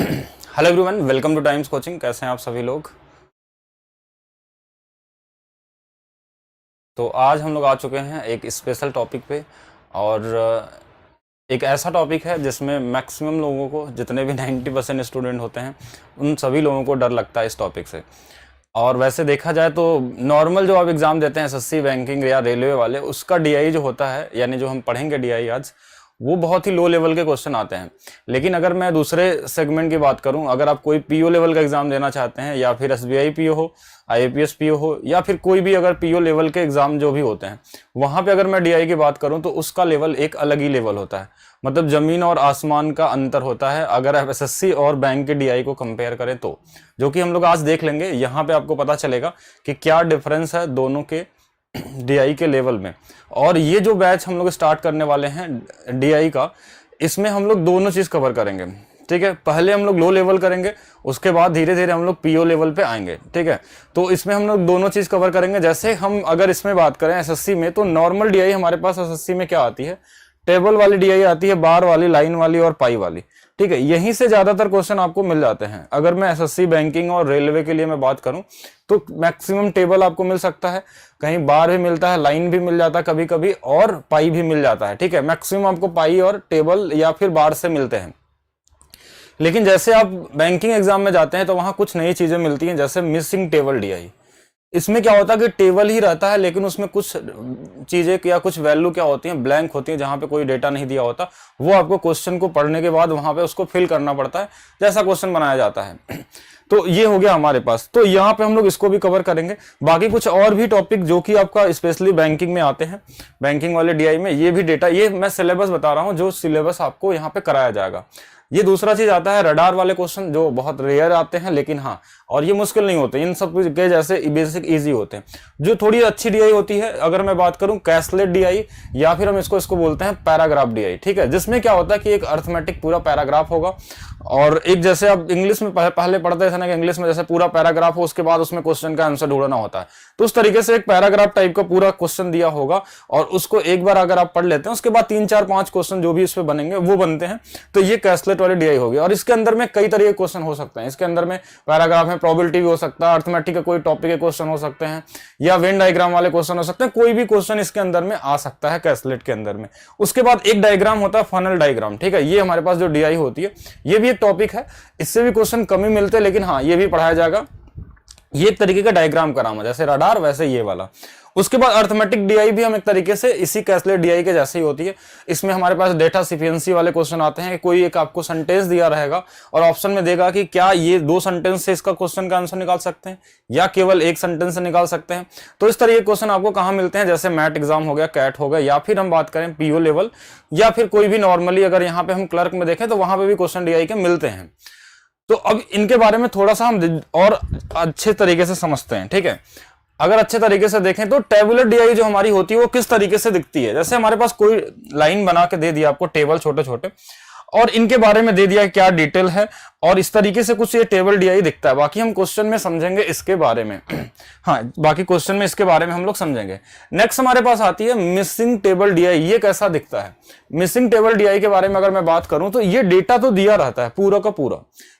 Hello everyone, welcome two times coaching. कैसे हैं आप सभी लोग। तो आज हम लोग आ चुके हैं एक स्पेशल टॉपिक पे। और एक ऐसा टॉपिक है जिसमें मैक्सिमम लोगों को, जितने भी 90% स्टूडेंट होते हैं, उन सभी लोगों को डर लगता है इस टॉपिक से। और वैसे देखा जाए तो नॉर्मल जो आप एग्ज़ाम देते हैं एसएससी, बैंकिंग या रेलवे वाले, उसका डीआई जो होता है, यानी जो हम पढ़ेंगे डीआई आज, वो बहुत ही लो लेवल के क्वेश्चन आते हैं। लेकिन अगर मैं दूसरे सेगमेंट की बात करूं, अगर आप कोई पीओ लेवल का एग्जाम देना चाहते हैं, या फिर एसबीआई पीओ हो, आईएपीएस पीओ हो, या फिर कोई भी अगर पीओ लेवल के एग्जाम जो भी होते हैं, वहां पे अगर मैं डीआई की बात करूं तो उसका लेवल एक अलग ही लेवल होता है। मतलब जमीन और आसमान का अंतर होता है अगर आप एसएससी और बैंक के डीआई को कंपेयर करें तो, जो कि हम लोग आज देख लेंगे। यहाँ पे आपको पता चलेगा कि क्या डिफरेंस है दोनों के डीआई के लेवल में। और ये जो बैच हम लोग स्टार्ट करने वाले हैं डीआई का, इसमें हम लोग दोनों चीज कवर करेंगे। ठीक है, पहले हम लोग लो लेवल करेंगे, उसके बाद धीरे धीरे हम लोग पीओ लेवल पे आएंगे। ठीक है, तो इसमें हम लोग दोनों चीज कवर करेंगे। जैसे हम अगर इसमें बात करें एसएससी में, तो नॉर्मल डीआई हमारे पास एसएससी में क्या आती है, टेबल वाली डीआई आती है, बार वाली, लाइन वाली और पाई वाली। ठीक है, यहीं से ज्यादातर क्वेश्चन आपको मिल जाते हैं। अगर मैं एसएससी, बैंकिंग और रेलवे के लिए मैं बात करूं तो मैक्सिमम टेबल आपको मिल सकता है, कहीं बार भी मिलता है, लाइन भी मिल जाता है कभी कभी, और पाई भी मिल जाता है। ठीक है, मैक्सिमम आपको पाई और टेबल या फिर बार से मिलते हैं। लेकिन जैसे आप बैंकिंग एग्जाम में जाते हैं तो वहां कुछ नई चीजें मिलती हैं, जैसे मिसिंग टेबल डीआई। इसमें क्या होता है कि टेबल ही रहता है, लेकिन उसमें कुछ चीजें या कुछ वैल्यू क्या होती हैं, ब्लैंक होती हैं, जहां पे कोई डेटा नहीं दिया होता। वो आपको क्वेश्चन को पढ़ने के बाद वहां पे उसको फिल करना पड़ता है, जैसा क्वेश्चन बनाया जाता है। तो ये हो गया हमारे पास। तो यहाँ पे हम लोग इसको भी कवर करेंगे। बाकी कुछ और भी टॉपिक जो कि आपका स्पेशली बैंकिंग में आते हैं, बैंकिंग वाले डीआई में, ये भी डेटा, ये मैं सिलेबस बता रहा हूँ जो सिलेबस आपको यहाँ पे कराया जाएगा। ये दूसरा चीज आता है रडार वाले क्वेश्चन, जो बहुत रेयर आते हैं, लेकिन हाँ, और ये मुश्किल नहीं होते, इन सब के जैसे बेसिक इजी होते हैं। जो थोड़ी अच्छी डीआई होती है, अगर मैं बात करूं कैसलेट डीआई, या फिर हम इसको इसको बोलते हैं पैराग्राफ डीआई। ठीक है, जिसमें क्या होता है कि एक अर्थमेटिक पूरा पैराग्राफ होगा, और एक जैसे आप इंग्लिश में पहले पढ़ते थे ना कि इंग्लिश में जैसे पूरा पैराग्राफ हो, उसके बाद उसमें क्वेश्चन का आंसर ढूंढना होता है, तो उस तरीके से एक पैराग्राफ टाइप का पूरा क्वेश्चन दिया होगा, और उसको एक बार अगर आप पढ़ लेते हैं, उसके बाद 3 4 5 क्वेश्चन जो भी इस पे बनेंगे वो बनते हैं। तो ये कैसलेट वाली डीआई होगी। और इसके अंदर में कई तरह के क्वेश्चन हो सकते हैं। इसके अंदर में पैराग्राफ में प्रोबेबिलिटी भी हो सकता है, अर्थमेटिक का कोई टॉपिक के क्वेश्चन हो सकते हैं, या वेन डायग्राम वाले क्वेश्चन हो सकते हैं। कोई भी क्वेश्चन इसके अंदर में आ सकता है कैसलेट के अंदर में। उसके बाद एक डायग्राम होता है, फनल डायग्राम। ठीक है, ये हमारे पास जो डीआई होती है, ये भी एक टॉपिक है। इससे भी क्वेश्चन कम ही मिलते हैं, लेकिन हाँ, ये भी पढ़ाया जाएगा। ये एक तरीके का डायग्राम का नाम है, जैसे रडार वैसे ये वाला। उसके बाद अर्थमेटिक डीआई भी हम एक तरीके से इसी कैसलेट डीआई के जैसे ही होती है। इसमें हमारे पास डेटा सिफिशिएंसी वाले क्वेश्चन आते हैं। कोई एक आपको सेंटेंस दिया रहेगा और ऑप्शन में देगा कि क्या ये 2 सेंटेंस से इसका क्वेश्चन का आंसर निकाल सकते हैं, या केवल एक सेंटेंस से निकाल सकते हैं। तो इस तरह के क्वेश्चन आपको कहाँ मिलते हैं, जैसे मैट एग्जाम हो गया, कैट हो गया, या फिर हम बात करें पीओ लेवल, या फिर कोई भी नॉर्मली अगर यहाँ पे हम क्लर्क में देखें तो वहां पे भी क्वेश्चन डीआई के मिलते हैं। तो अब इनके बारे में थोड़ा सा हम और अच्छे तरीके से समझते हैं। ठीक है, अगर अच्छे तरीके से देखें तो टेबुलर डीआई जो हमारी होती है वो किस तरीके से दिखती है। जैसे हमारे पास कोई लाइन बना के दे दिया आपको, टेबल छोटे छोटे, और इनके बारे में दे दिया क्या डिटेल है, और इस तरीके से कुछ ये टेबल डीआई दिखता है। बाकी हम क्वेश्चन में समझेंगे इसके बारे में। हाँ, बाकी क्वेश्चन में इसके बारे में हम लोग समझेंगे। नेक्स्ट हमारे पास आती है मिसिंग टेबल डीआई। ये कैसा दिखता है? मिसिंग टेबल डीआई के बारे में अगर मैं बात करूं तो ये डेटा तो दिया रहता है पूरा का पूरा,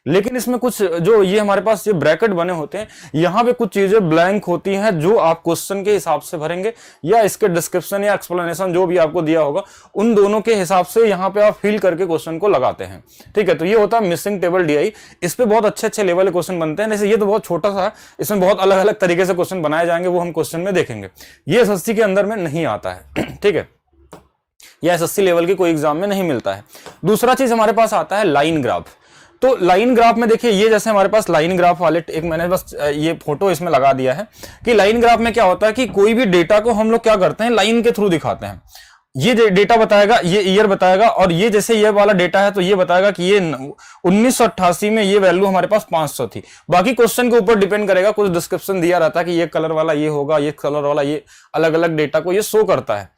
लेकिन इसमें कुछ जो ये हमारे पास ये ब्रैकेट बने होते हैं, यहां पे कुछ चीजें ब्लैंक होती हैं जो आप क्वेश्चन के हिसाब से भरेंगे, या इसके डिस्क्रिप्शन या एक्सप्लेनेशन जो भी आपको दिया होगा उन दोनों के हिसाब से यहां पे आप फिल करके क्वेश्चन को लगाते हैं। ठीक है, तो ये होता है मिसिंग टेबल डीआई। इस पे बहुत अच्छे अच्छे लेवल के क्वेश्चन बनते हैं। जैसे ये तो बहुत छोटा सा है, इसमें बहुत अलग अलग तरीके से क्वेश्चन बनाए जाएंगे, वो हम क्वेश्चन में देखेंगे। ये एसएससी के अंदर में नहीं आता है। ठीक है, या एसएससी लेवल की कोई एग्जाम में नहीं मिलता है। दूसरा चीज हमारे पास आता है लाइन ग्राफ। तो लाइन ग्राफ में देखिए, ये जैसे हमारे पास लाइन ग्राफ वाले, एक मैंने बस ये फोटो इसमें लगा दिया है कि लाइन ग्राफ में क्या होता है कि कोई भी डेटा को हम लोग क्या करते हैं, लाइन के थ्रू दिखाते हैं। ये डेटा बताएगा, ये ईयर बताएगा, और ये जैसे ये वाला डेटा है तो ये बताएगा कि ये 1988 में ये वैल्यू हमारे पास 500 थी। बाकी क्वेश्चन के ऊपर डिपेंड करेगा, कुछ डिस्क्रिप्शन दिया रहता है कि ये कलर वाला ये होगा, ये कलर वाला ये, अलग अलग डेटा को ये शो करता है।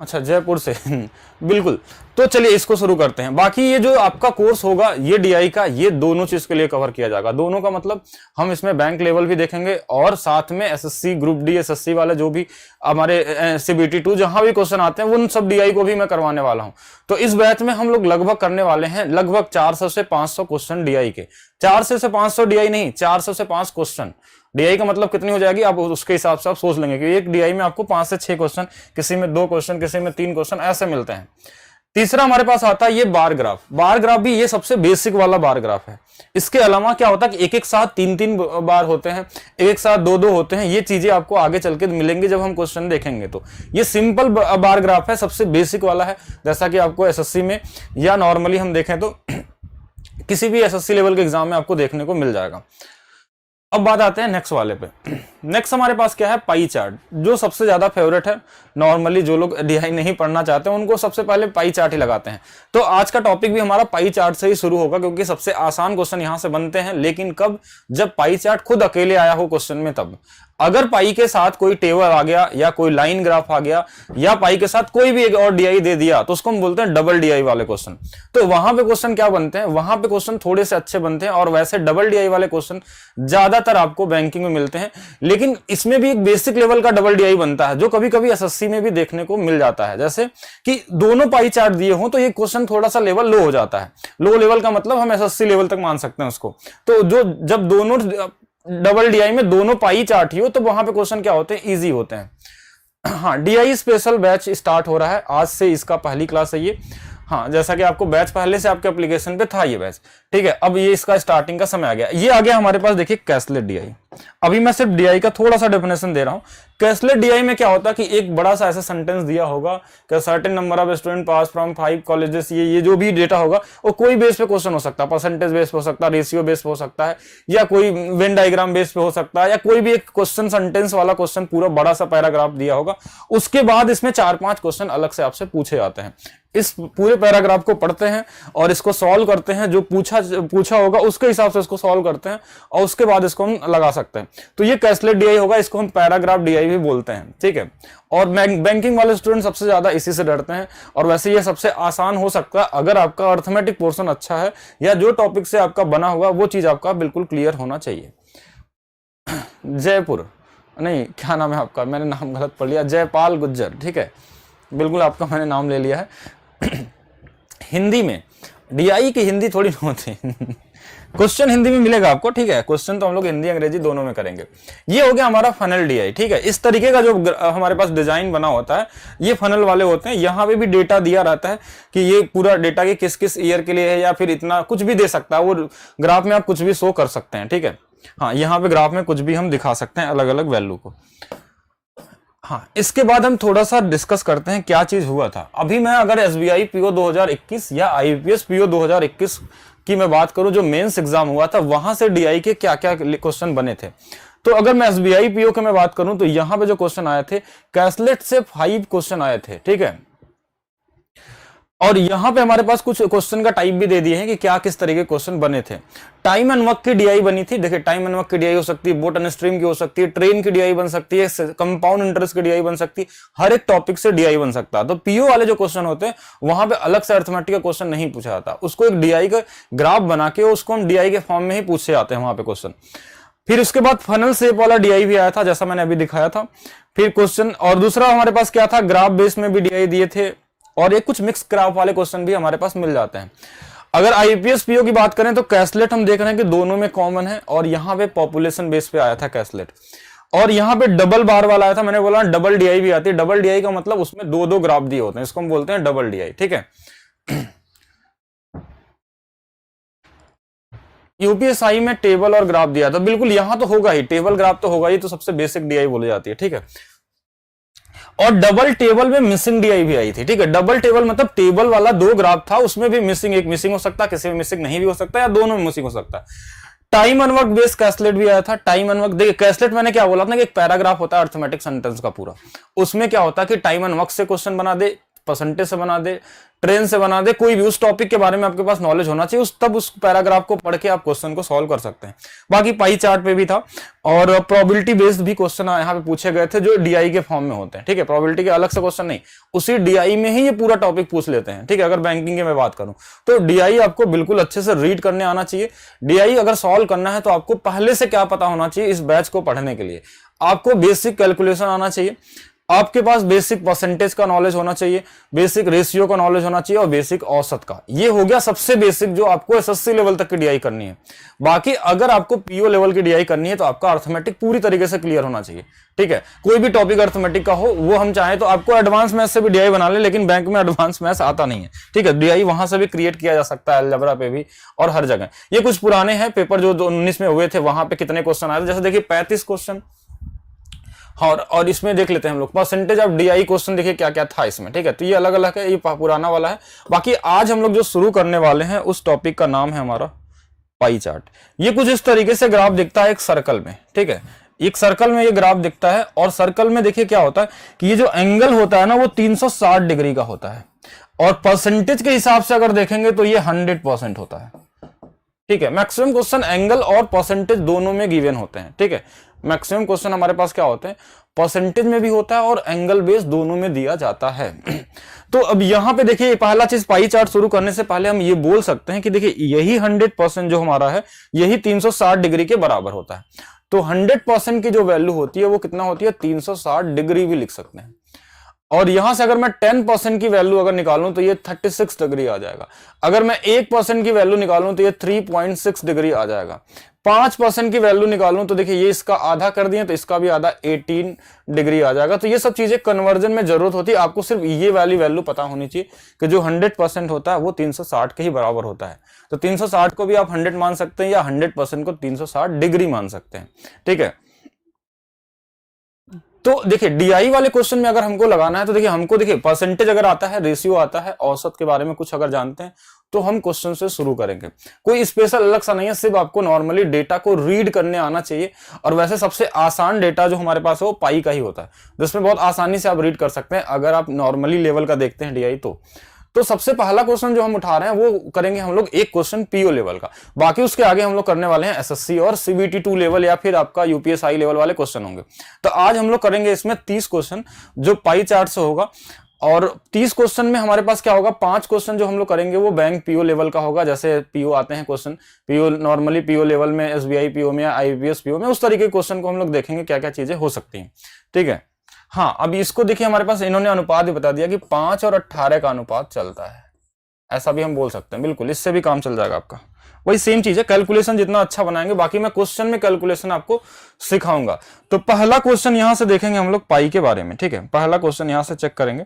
अच्छा, जयपुर से बिल्कुल। तो चलिए इसको शुरू करते हैं। बाकी ये जो आपका कोर्स होगा ये डीआई का, ये दोनों चीज के लिए कवर किया जाएगा। दोनों का मतलब हम इसमें बैंक लेवल भी देखेंगे और साथ में एसएससी, ग्रुप डी, एसएससी वाले जो भी हमारे सीबीटी 2 जहां भी क्वेश्चन आते हैं उन सब डीआई को भी मैं करवाने वाला हूं। तो इस बैच में हम लोग लगभग करने वाले हैं लगभग 400 से 500 क्वेश्चन डीआई के। 400 से 500 डीआई नहीं, 400 से 5 क्वेश्चन। डीआई का मतलब कितनी हो जाएगी आप उसके हिसाब से आप सोच लेंगे कि एक डीआई में आपको 5 से 6 क्वेश्चन, किसी में 2 क्वेश्चन, किसी में 3 क्वेश्चन ऐसे मिलते हैं। तीसरा हमारे पास आता है ये बार ग्राफ। बार ग्राफ भी ये सबसे बेसिक वाला बार ग्राफ है। इसके अलावा क्या होता है कि एक एक साथ 3-3 बार होते हैं, एक एक साथ 2-2 होते हैं। ये चीजें आपको आगे चल के मिलेंगे जब हम क्वेश्चन देखेंगे। तो ये सिंपल बार ग्राफ है, सबसे बेसिक वाला है, जैसा कि आपको एसएससी में या नॉर्मली हम देखें तो किसी भी एसएससी लेवल के एग्जाम में आपको देखने को मिल जाएगा। अब बात आते हैं नेक्स्ट वाले पे। नेक्स्ट हमारे पास क्या है, पाई चार्ट, जो सबसे ज्यादा फेवरेट है। नॉर्मली जो लोग डीआई नहीं पढ़ना चाहते हैं उनको सबसे पहले पाई चार्ट ही लगाते हैं। तो आज का टॉपिक भी हमारा पाई चार्ट से ही शुरू होगा, क्योंकि सबसे आसान क्वेश्चन यहां से बनते हैं। लेकिन कब, जब पाई चार्ट खुद अकेले आया हो क्वेश्चन में तब। अगर पाई के साथ कोई टेबल आ गया या कोई लाइन ग्राफ आ गया या पाई के साथ कोई भी एक और डीआई दे दिया तो उसको हम बोलते हैं डबल डीआई वाले क्वेश्चन। तो वहां पे क्वेश्चन क्या बनते हैं, वहां पे क्वेश्चन थोड़े से अच्छे बनते हैं। और वैसे डबल डीआई वाले क्वेश्चन ज्यादातर आपको बैंकिंग में मिलते हैं। लेकिन इसमें भी एक बेसिक लेवल का डबल डीआई बनता है जो कभी कभी एसएससी में भी देखने को मिल जाता है। जैसे कि दोनों पाई चार्ट दिए हों तो ये क्वेश्चन थोड़ा सा लेवल लो हो जाता है। लो लेवल का मतलब हम एसएससी लेवल तक मान सकते हैं उसको। तो जो जब दोनों डबल डीआई में दोनों पाई चार्ट ही हो तो वहां पे क्वेश्चन क्या होते हैं, इजी होते हैं। हाँ, डीआई स्पेशल बैच स्टार्ट हो रहा है आज से, इसका पहली क्लास है ये। हाँ, जैसा कि आपको बैच पहले से आपके एप्लीकेशन पे था ये बैच, ठीक है। अब ये इसका स्टार्टिंग का समय आ गया। ये आ गया हमारे पास, देखिए कैशलेट डीआई। अभी मैं सिर्फ डीआई का थोड़ा सा डेफिनेशन दे रहा हूं। कैशलेट डीआई में क्या होता है कि एक बड़ा सा ऐसा सेंटेंस दिया होगा कि certain number of student pass from 5 colleges, ये जो भी डेटा होगा वो कोई बेस पे क्वेश्चन हो सकता है, परसेंटेज बेस पे हो सकता है, रेशियो बेस पे हो सकता है, या कोई वेन डायग्राम बेस पे हो सकता है, या कोई भी एक क्वेश्चन सेंटेंस वाला क्वेश्चन पूरा बड़ा सा पैराग्राफ दिया होगा। उसके बाद इसमें 4-5 क्वेश्चन अलग से आपसे पूछे जाते हैं। इस पूरे पैराग्राफ को पढ़ते हैं और इसको सॉल्व करते हैं, जो पूछा होगा उसके हिसाब से इसको सॉल्व करते हैं और उसके बाद इसको हम लगा सकते हैं। तो ये कैशलेट डीआई होगा, इसको हम पैराग्राफ डीआई भी बोलते हैं, ठीक है। और बैंकिंग वाले स्टूडेंट सबसे ज्यादा इसी से डरते हैं। और वैसे ये सबसे आसान हो सकता है अगर आपका अर्थमेटिक पोर्शन अच्छा है या जो टॉपिक से आपका बना हुआ वो चीज आपका बिल्कुल क्लियर होना चाहिए। जयपुर नहीं, क्या नाम है आपका, मैंने नाम गलत पढ़ लिया, जयपाल गुज्जर, ठीक है, बिल्कुल आपका मैंने नाम ले लिया है। हिंदी में डीआई की हिंदी थोड़ी होती क्वेश्चन हिंदी में मिलेगा आपको, ठीक है। क्वेश्चन तो हम लोग हिंदी अंग्रेजी दोनों में करेंगे। ये हो गया हमारा फनल डीआई, ठीक है। इस तरीके का जो हमारे पास डिजाइन बना होता है ये फनल वाले होते हैं। यहाँ पे भी डेटा दिया रहता है कि ये पूरा डेटा के किस किस ईयर के लिए है, या फिर इतना कुछ भी दे सकता है वो ग्राफ में, आप कुछ भी शो कर सकते हैं, ठीक है। हाँ, यहाँ पे ग्राफ में कुछ भी हम दिखा सकते हैं अलग अलग वैल्यू को। हाँ, इसके बाद हम थोड़ा सा डिस्कस करते हैं क्या चीज हुआ था। अभी मैं अगर एसबीआई पीओ 2021 या आईपीएस पीओ 2021 की मैं बात करूं, जो मेंस एग्जाम हुआ था वहां से डीआई के क्या क्या क्वेश्चन बने थे। तो अगर मैं एसबीआई पीओ की मैं बात करूं तो यहां पे जो क्वेश्चन आए थे, कैशलेट से 5 क्वेश्चन आए थे, ठीक है। और यहां पे हमारे पास कुछ क्वेश्चन का टाइप भी दे दिए हैं कि क्या किस तरह के क्वेश्चन बने थे। टाइम एंड वर्क की डीआई बनी थी। देखिए, टाइम एंड वर्क की डीआई हो सकती है, बोट एंड स्ट्रीम की हो सकती है, ट्रेन की डीआई बन सकती है, कंपाउंड इंटरेस्ट की डीआई बन सकती है, हर एक टॉपिक से डीआई बन सकता है। तो पीओ वाले जो क्वेश्चन होते हैं वहां पे अलग से अर्थमेटिक का क्वेश्चन नहीं पूछा जाता, उसको एक डीआई का ग्राफ बना के उसको हम डीआई के फॉर्म में ही पूछे जाते हैं वहां पे क्वेश्चन। फिर उसके बाद फनल शेप वाला डीआई भी आया था, जैसा मैंने अभी दिखाया था। फिर क्वेश्चन, और दूसरा हमारे पास क्या था, ग्राफ बेस में भी डीआई दिए थे, और एक कुछ मिक्स ग्राफ वाले क्वेश्चन भी हमारे पास मिल जाते हैं। अगर आईपीएस पीओ की बात करें तो कैशलेट हम देख रहे हैं कि दोनों में कॉमन है, और यहां पे पॉपुलेशन बेस पे आया था कैशलेट, और यहां पे डबल बार वाला आया था। मैंने बोला डबल डीआई भी आती है। डबल डीआई का मतलब उसमें 2-2 ग्राफ दिए होते हैं, इसको हम बोलते हैं डबल डीआई, ठीक है। यूपीएसआई में टेबल और ग्राफ दिया था, बिल्कुल यहां तो होगा ही, टेबल ग्राफ तो होगा ही, तो सबसे बेसिक डीआई बोली जाती है, ठीक है। और डबल टेबल में मिसिंग डीआई भी आई थी, ठीक है। डबल टेबल मतलब टेबल वाला 2 ग्राफ था, उसमें भी मिसिंग, एक मिसिंग हो सकता है, किसी में मिसिंग नहीं भी हो सकता, या दोनों में मिसिंग हो सकता है। टाइम एंड वर्क बेस्ड कैशलेट भी आया था। टाइम एंड वर्क, देखिए कैशलेट मैंने क्या बोला था कि एक पैराग्राफ होता है अर्थमेटिक सेंटेंस का पूरा, उसमें क्या होता है कि टाइम एंड वर्क से क्वेश्चन बना दे, परसेंटेज से बना दे, ट्रेन से बना दे, कोई भी उस टॉपिक के बारे में आपके पास नॉलेज होना चाहिए, तब उस पैराग्राफ को पढ़ के आप क्वेश्चन को सॉल्व कर सकते हैं। बाकी पाई चार्ट पे भी था और प्रोबेबिलिटी बेस्ड भी क्वेश्चन यहाँ पे पूछे गए थे जो डीआई के फॉर्म में होते हैं। ठीक है, प्रोबेबिलिटी के अलग से क्वेश्चन नहीं, उसी डीआई में ही ये पूरा टॉपिक पूछ लेते हैं। ठीक है, अगर बैंकिंग की मैं बात करूं तो डीआई आपको बिल्कुल अच्छे से रीड करने आना चाहिए। डीआई अगर सॉल्व करना है तो आपको पहले से क्या पता होना चाहिए, इस बैच को पढ़ने के लिए आपको बेसिक कैलकुलेशन आना चाहिए, आपके पास बेसिक परसेंटेज का नॉलेज होना चाहिए, बेसिक रेशियो का नॉलेज होना चाहिए और बेसिक औसत का। ये हो गया सबसे बेसिक जो आपको एसएससी लेवल तक की डीआई करनी है। बाकी अगर आपको पीओ लेवल की डीआई करनी है तो आपका अर्थमेटिक पूरी तरीके से क्लियर होना चाहिए। ठीक है, कोई भी टॉपिक अर्थमेटिक का हो, वो हम चाहें तो आपको एडवांस मैथ से भी डीआई बना ले, लेकिन बैंक में एडवांस मैथ आता नहीं है। ठीक है, डीआई वहां से भी क्रिएट किया जा सकता है, अलजेब्रा पे भी और हर जगह। ये कुछ पुराने हैं पेपर जो 19 में हुए थे, वहां पे कितने क्वेश्चन आए थे, जैसे देखिए 35 क्वेश्चन। और इसमें देख लेते हैं हम लोग परसेंटेज ऑफ डीआई क्वेश्चन, देखिए क्या क्या था इसमें। ठीक है, तो ये अलग अलग है, ये पुराना वाला है। बाकी आज हम लोग जो शुरू करने वाले हैं उस टॉपिक का नाम है हमारा पाई चार्ट। ये कुछ इस तरीके से ग्राफ दिखता है एक सर्कल में। ठीक है, एक सर्कल में ये ग्राफ दिखता है और सर्कल में देखिए क्या होता है कि ये जो एंगल होता है ना वो 360 डिग्री का होता है और परसेंटेज के हिसाब से अगर देखेंगे तो ये 100% होता है। ठीक है, मैक्सिमम क्वेश्चन एंगल और परसेंटेज दोनों में गिवन होते हैं। ठीक है, मैक्सिमम क्वेश्चन हमारे पास क्या होते हैं, परसेंटेज में भी होता है और एंगल बेस दोनों में दिया जाता है। तो अब यहां पे देखिए पहला चीज, पाई चार्ट शुरू करने से पहले हम ये बोल सकते हैं कि देखिए यही 100% जो हमारा है यही 360 डिग्री के बराबर होता है। तो 100% की जो वैल्यू होती है वो कितना होती है, 360 डिग्री भी लिख सकते हैं। और यहां से अगर मैं 10% की वैल्यू अगर निकालूं तो ये 36 डिग्री आ जाएगा। अगर मैं 1% की वैल्यू निकालूं तो ये 3.6 डिग्री आ जाएगा। 5% की वैल्यू निकालूं तो देखिए ये इसका आधा कर दिए तो इसका भी आधा 18 डिग्री आ जाएगा। तो ये सब चीजें कन्वर्जन में जरूरत होती है, आपको सिर्फ ये वाली वैल्यू पता होनी चाहिए कि जो 100% होता है वो 360 के ही बराबर होता है। तो 360 को भी आप 100 मान सकते हैं या 100% को 360 डिग्री मान सकते हैं। ठीक है, तो देखिए डीआई वाले क्वेश्चन में अगर हमको लगाना है तो देखिए परसेंटेज अगर आता है, रेशियो आता है, औसत के बारे में कुछ अगर जानते हैं तो हम क्वेश्चन से शुरू करेंगे। कोई स्पेशल अलग सा नहीं है, सिर्फ आपको नॉर्मली डेटा को रीड करने आना चाहिए। और वैसे सबसे आसान डेटा जो हमारे पास है वो पाई का ही होता है, जिसमें बहुत आसानी से आप रीड कर सकते हैं अगर आप नॉर्मली लेवल का देखते हैं डीआई तो सबसे पहला क्वेश्चन जो हम उठा रहे हैं वो करेंगे हम लोग एक क्वेश्चन पीओ लेवल का। बाकी उसके आगे हम लोग करने वाले हैं एसएससी और सीबीटी 2 लेवल या फिर आपका यूपीएसआई लेवल वाले क्वेश्चन होंगे। तो आज हम लोग करेंगे इसमें 30 क्वेश्चन जो पाई चार्ट से होगा। और 30 क्वेश्चन में हमारे पास क्या होगा, 5 क्वेश्चन जो हम लोग करेंगे वो बैंक पीओ लेवल का होगा। जैसे पीओ आते हैं question, PO normally PO level में, एसबीआई पीओ में या आईबीपीएस पीओ में, उस तरीके के क्वेश्चन को हम लोग देखेंगे क्या क्या चीजें हो सकती हैं। ठीक है, हाँ अब इसको देखिए हमारे पास इन्होंने अनुपात भी बता दिया कि 5 और 18 का अनुपात चलता है, ऐसा भी हम बोल सकते हैं। बिल्कुल, इससे भी काम चल जाएगा आपका। वही सेम चीज है, कैलकुलेशन जितना अच्छा बनाएंगे, बाकी मैं क्वेश्चन में कैलकुलेशन आपको सिखाऊंगा। तो पहला क्वेश्चन यहां से देखेंगे हम लोग पाई के बारे में। ठीक है, पहला क्वेश्चन यहां से चेक करेंगे।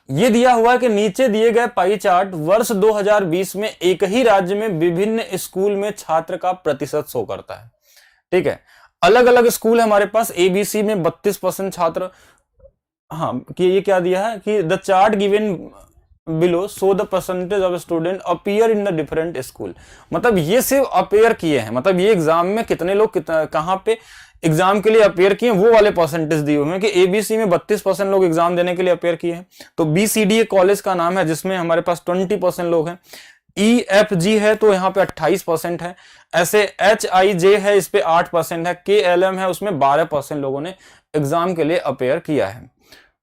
ये दिया हुआ है कि नीचे दिए गए पाई चार्ट वर्ष 2020 में एक ही राज्य में विभिन्न स्कूल में छात्र का प्रतिशत शो करता है। ठीक है, अलग अलग स्कूल है हमारे पास। एबीसी में 32% छात्र, हाँ कि ये क्या दिया है कि the chart given below show the percentage of student appear in the different school. मतलब ये सिर्फ अपीयर किए हैं, मतलब ये एग्जाम में कितने लोग कहां पे एग्जाम के लिए अपीयर किए वो वाले परसेंटेज दिए हुए हैं कि एबीसी में 32% लोग एग्जाम देने के लिए अपीयर किए हैं। तो बीसीडी एक कॉलेज का नाम है जिसमें हमारे पास 20% लोग हैं। EFG है तो यहाँ पे 28% है। ऐसे HIJ है, इस पे 8% है। KLM है, उसमें 12% लोगों ने एग्जाम के लिए अपीयर किया है।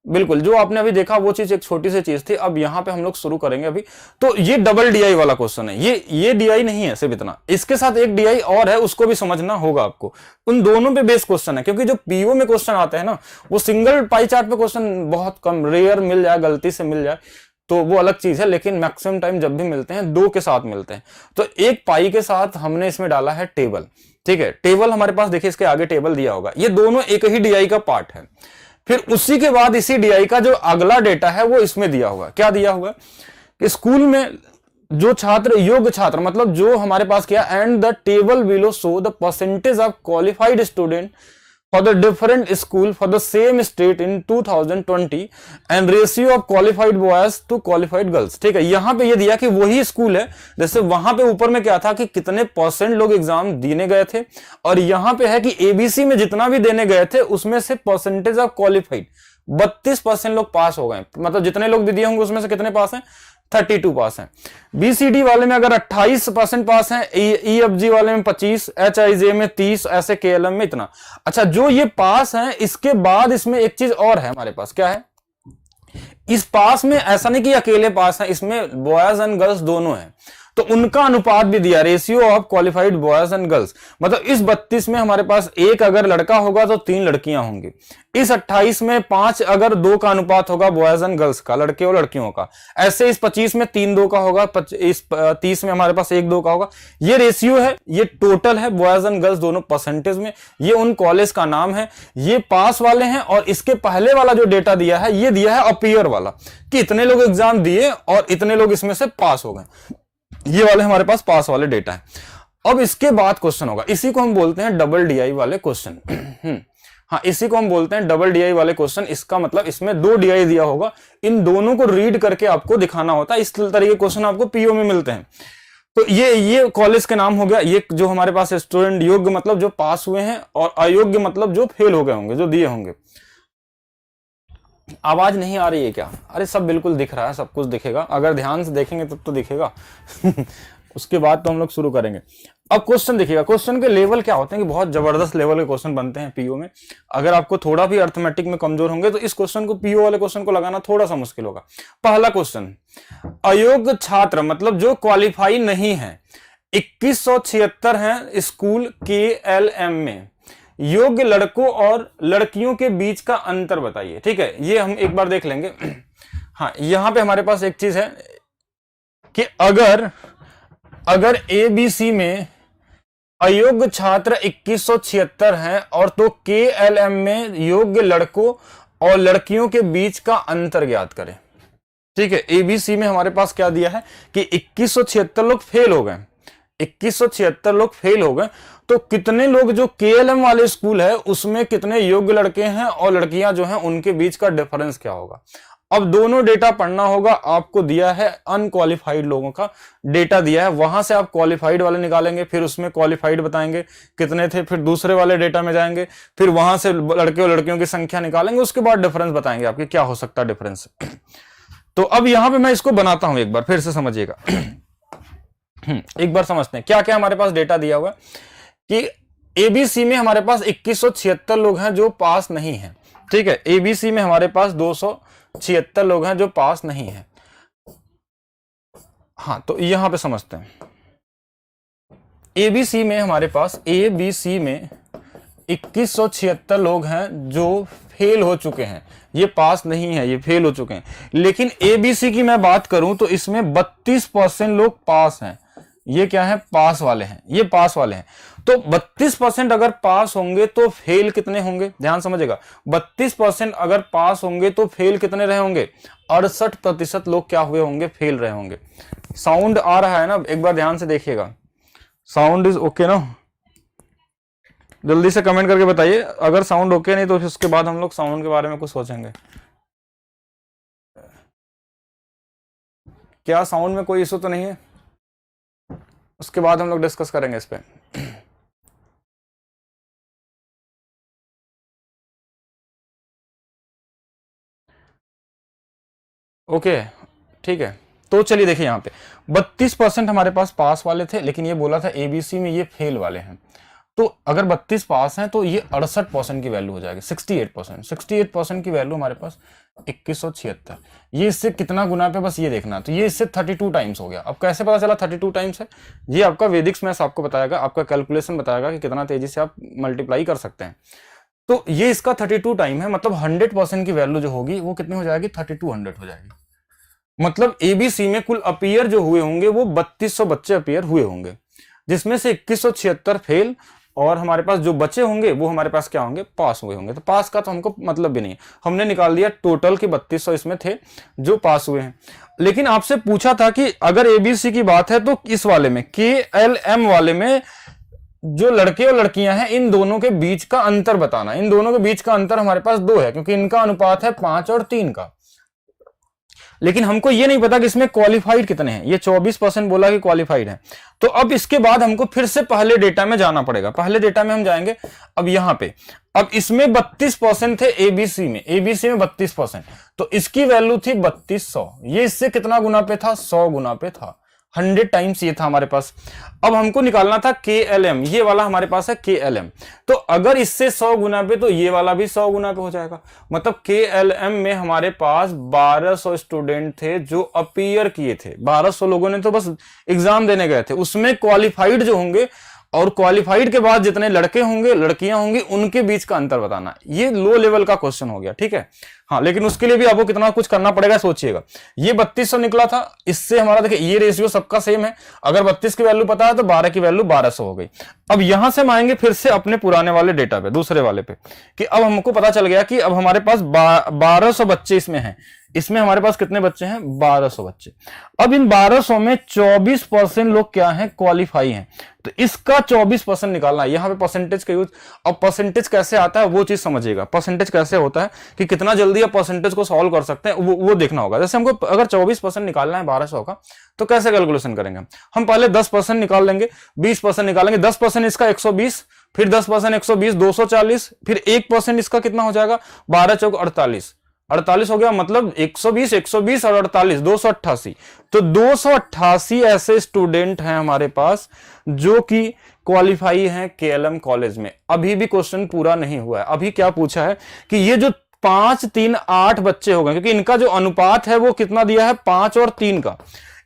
बिल्कुल, जो आपने अभी देखा वो चीज एक छोटी सी चीज थी। अब यहाँ पे हम लोग शुरू करेंगे अभी। तो ये डबल डीआई वाला क्वेश्चन है, ये डीआई नहीं है सिर्फ इतना, इसके साथ एक डीआई और है, उसको भी समझना होगा आपको। उन दोनों पे बेस क्वेश्चन है, क्योंकि जो पीओ में क्वेश्चन आते हैं ना वो सिंगल पाई चार्ट पे क्वेश्चन बहुत कम, रेयर मिल जाए, गलती से मिल जाए तो वो अलग चीज है, लेकिन मैक्सिमम टाइम जब भी मिलते हैं दो के साथ मिलते हैं। तो एक पाई के साथ हमने इसमें डाला है टेबल। ठीक है, टेबल हमारे पास देखिए इसके आगे टेबल दिया होगा, ये दोनों एक ही डीआई का पार्ट है। फिर उसी के बाद इसी डीआई का जो अगला डेटा है वो इसमें दिया होगा। क्या दिया होगा कि स्कूल में जो छात्र, योग्य छात्र, मतलब जो हमारे पास क्या, and the table below show the percentage of qualified student for the different school for the same state in 2020 and ratio of qualified boys to qualified girls. ठीक है, यहां पे ये दिया कि वही स्कूल है, जैसे वहां पे ऊपर में क्या था कि कितने परसेंट लोग एग्जाम देने गए थे, और यहां पे है कि एबीसी में जितना भी देने गए थे उसमें से परसेंटेज ऑफ क्वालिफाइड 32% लोग पास हो गए, मतलब जितने लोग भी दिए होंगे उसमें से कितने पास हैं, 32 पास हैं। बीसीडी वाले में अगर 28% पास हैं, ईएफजी वाले में 25, एचआईजे में 30, ऐसे केएलएम में इतना। अच्छा, जो ये पास हैं, इसके बाद इसमें एक चीज और है हमारे पास, क्या है, इस पास में ऐसा नहीं कि अकेले पास हैं, इसमें बॉयज एंड गर्ल्स दोनों हैं, तो उनका अनुपात भी दिया, ratio of qualified boys and girls. मतलब इस 32 में हमारे पास एक अगर लड़का होगा तो 3 लड़कियां होंगी। इस 28 में 5 अगर 2 का अनुपात होगा बॉयज एंड गर्ल्स का, लड़के और लड़कियों का। ऐसे इस 25 में 3-2 का होगा, इस 30 में हमारे पास 1-2 का होगा। ये रेशियो है, ये टोटल है, बॉयज एंड गर्ल्स दोनों परसेंटेज में। ये उन कॉलेज का नाम है, ये पास वाले हैं। और इसके पहले वाला जो डेटा दिया है, ये दिया है अपीयर वाला, कि इतने लोग एग्जाम दिए और इतने लोग इसमें से पास हो गए। ये वाले हमारे पास पास वाले डेटा है। अब इसके बाद क्वेश्चन होगा, इसी को हम बोलते हैं डबल डीआई वाले क्वेश्चन। हाँ, इसी को हम बोलते हैं डबल डीआई वाले क्वेश्चन। इसका मतलब इसमें 2 डीआई दिया होगा, इन दोनों को रीड करके आपको दिखाना होता है। इस तरह के क्वेश्चन आपको पीओ में मिलते हैं। तो ये कॉलेज के नाम हो गया। ये जो हमारे पास स्टूडेंट, योग्य मतलब जो पास हुए हैं, और अयोग्य मतलब जो फेल हो गए होंगे, जो दिए होंगे। आवाज नहीं आ रही है क्या? अरे सब बिल्कुल दिख रहा है, सब कुछ दिखेगा, अगर ध्यान से देखेंगे तब तो दिखेगा। उसके बाद तो हम लोग शुरू करेंगे। अब क्वेश्चन देखिएगा, क्वेश्चन के लेवल क्या होते हैं कि बहुत जबरदस्त लेवल के क्वेश्चन बनते हैं पीओ में। अगर आपको थोड़ा भी अर्थमेटिक में कमजोर होंगे तो इस क्वेश्चन को, पीओ वाले क्वेश्चन को लगाना थोड़ा सा मुश्किल होगा। पहला क्वेश्चन, अयोग्य छात्र मतलब जो क्वालिफाई नहीं है, 2176 हैं स्कूल केएलएम में, योग्य लड़कों और लड़कियों के बीच का अंतर बताइए। ठीक है, ये हम एक बार देख लेंगे। हाँ, यहां पे हमारे पास एक चीज है कि अगर एबीसी में अयोग्य छात्र 2176 हैं और तो केएलएम में योग्य लड़कों और लड़कियों के बीच का अंतर ज्ञात करें। ठीक है, एबीसी में हमारे पास क्या दिया है कि 2176 लोग फेल हो गए, 2176 लोग फेल हो गए, तो कितने लोग जो केएलएम वाले स्कूल है उसमें कितने योग्य लड़के हैं और लड़कियां जो हैं उनके बीच का डिफरेंस क्या होगा। अब दोनों डेटा पढ़ना होगा। आपको दिया है अनक्वालिफाइड लोगों का डेटा दिया है, वहां से आप क्वालिफाइड वाले निकालेंगे, फिर उसमें क्वालिफाइड बताएंगे कितने थे, फिर दूसरे वाले डेटा में जाएंगे, फिर वहां से लड़के और लड़कियों की संख्या निकालेंगे, उसके बाद डिफरेंस बताएंगे आपके क्या हो सकता है डिफरेंस। तो अब यहां पे मैं इसको बनाता हूं, एक बार फिर से समझिएगा। एक बार समझते हैं क्या क्या हमारे पास डेटा दिया हुआ कि एबीसी में हमारे पास 2176 लोग हैं जो पास नहीं हैं। ठीक है, एबीसी में हमारे पास 276 लोग हैं जो पास नहीं हैं। हाँ, तो यहां पे समझते हैं, एबीसी में हमारे पास 2176 लोग हैं जो फेल हो चुके हैं, ये पास नहीं है, ये फेल हो चुके हैं। लेकिन एबीसी की मैं बात करूं तो इसमें 32% लोग पास हैं। ये क्या है, पास वाले हैं, ये पास वाले हैं। तो 32% अगर पास होंगे तो फेल कितने होंगे, ध्यान समझिएगा। 32% अगर पास होंगे तो फेल कितने रहे होंगे, 68% लोग क्या हुए होंगे, फेल रहे होंगे। साउंड आ रहा है ना, एक बार ध्यान से देखिएगा, साउंड इज ओके ना? जल्दी से कमेंट करके बताइए अगर साउंड ओके नहीं तो उसके बाद हम लोग साउंड के बारे में कुछ सोचेंगे। क्या साउंड में कोई इशू तो नहीं है? उसके बाद हम लोग डिस्कस करेंगे इस पे। ओके, ठीक है। तो चलिए देखिए, यहाँ पे 32% हमारे पास वाले थे, लेकिन ये बोला था एबीसी में ये फेल वाले हैं। तो अगर 32 पास हैं तो ये 68% की वैल्यू हो जाएगी, 68% की वैल्यू हमारे पास 2176। ये इससे कितना गुना पे, बस ये देखना। तो ये इससे 32 टाइम्स हो गया। अब कैसे पता चला 32 टाइम्स है? ये आपका वैदिक मैथ्स आपको बताएगा, आपका कैलकुलेशन बताएगा कि कितना तेजी से आप मल्टीप्लाई कर सकते हैं। तो ये इसका 32 टाइम है, मतलब 100% की वैल्यू जो होगी वो कितनी हो जाएगी, 3200 हो जाएगी। मतलब एबीसी में कुल अपीयर जो हुए होंगे वो 3200 बच्चे अपीयर हुए होंगे, जिसमें से 2176 फेल, और हमारे पास जो बचे होंगे वो हमारे पास क्या होंगे, पास हुए होंगे। तो पास का तो हमको मतलब भी नहीं है, हमने निकाल दिया टोटल के 3200 इसमें थे जो पास हुए हैं। लेकिन आपसे पूछा था कि अगर एबीसी की बात है तो इस वाले में, केएलएम वाले में, जो लड़के और लड़कियां हैं इन दोनों के बीच का अंतर बताना। इन दोनों के बीच का अंतर हमारे पास 2 है, क्योंकि इनका अनुपात है 5 और 3 का। लेकिन हमको ये नहीं पता कि इसमें क्वालिफाइड कितने हैं। ये 24% बोला कि क्वालिफाइड है। तो अब इसके बाद हमको फिर से पहले डेटा में जाना पड़ेगा। पहले डेटा में हम जाएंगे अब यहां पे। अब इसमें 32% थे एबीसी में, एबीसी में 32%, तो इसकी वैल्यू थी 3200। ये इससे कितना गुना पे था? 100 गुना पे था, 100 टाइम्स ये था हमारे पास। अब हमको निकालना था KLM, ये वाला हमारे पास है KLM। तो अगर इससे 100 गुना पे, तो ये वाला भी 100 गुना पे हो जाएगा। मतलब KLM में हमारे पास 1200 स्टूडेंट थे जो अपीयर किए थे। 1200 लोगों ने तो बस एग्जाम देने गए थे। उसमें क्वालिफाइड जो होंगे और क्वालिफाइड के बाद जितने लड़के होंगे लड़कियां होंगी उनके बीच का अंतर बताना। ये लो लेवल का क्वेश्चन हो गया, ठीक है। हाँ, लेकिन उसके लिए भी आपको कितना कुछ करना पड़ेगा सोचिएगा। ये 3200 निकला था, इससे हमारा देखिए ये रेशियो सबका सेम है। अगर 32 की वैल्यू पता है तो 12 की वैल्यू 1200 हो गई। अब यहां से हम आएंगे फिर से अपने पुराने वाले डेटा पे, दूसरे वाले पे, कि अब हमको पता चल गया कि अब हमारे पास 1200 बच्चे इसमें हैं। इसमें हमारे पास कितने बच्चे हैं? 1200 बच्चे। अब इन 1200 में 24% लोग क्या हैं? क्वालिफाई हैं। तो इसका 24% निकालना है। यहां पे परसेंटेज का यूज, अब परसेंटेज कैसे आता है वो चीज समझिएगा। परसेंटेज कैसे होता है कि कितना जल्दी आप परसेंटेज को सॉल्व कर सकते हैं वो देखना होगा। जैसे हमको अगर 24% निकालना है 1200 का, तो कैसे कैलकुलेशन करेंगे? हम पहले 10% निकाल लेंगे, 20% निकालेंगे। 10% इसका 120, फिर 10% 120 240, फिर 1% इसका कितना हो जाएगा? 12 चौक 48, 48 हो गया। मतलब 120 120 और 48 288। तो 288 ऐसे स्टूडेंट हैं हमारे पास जो कि क्वालिफाई हैं KLM कॉलेज में। अभी भी क्वेश्चन पूरा नहीं हुआ है। अभी क्या पूछा है कि ये जो 5 3 8 बच्चे हो गए, क्योंकि इनका जो अनुपात है वो कितना दिया है? 5 और 3 का।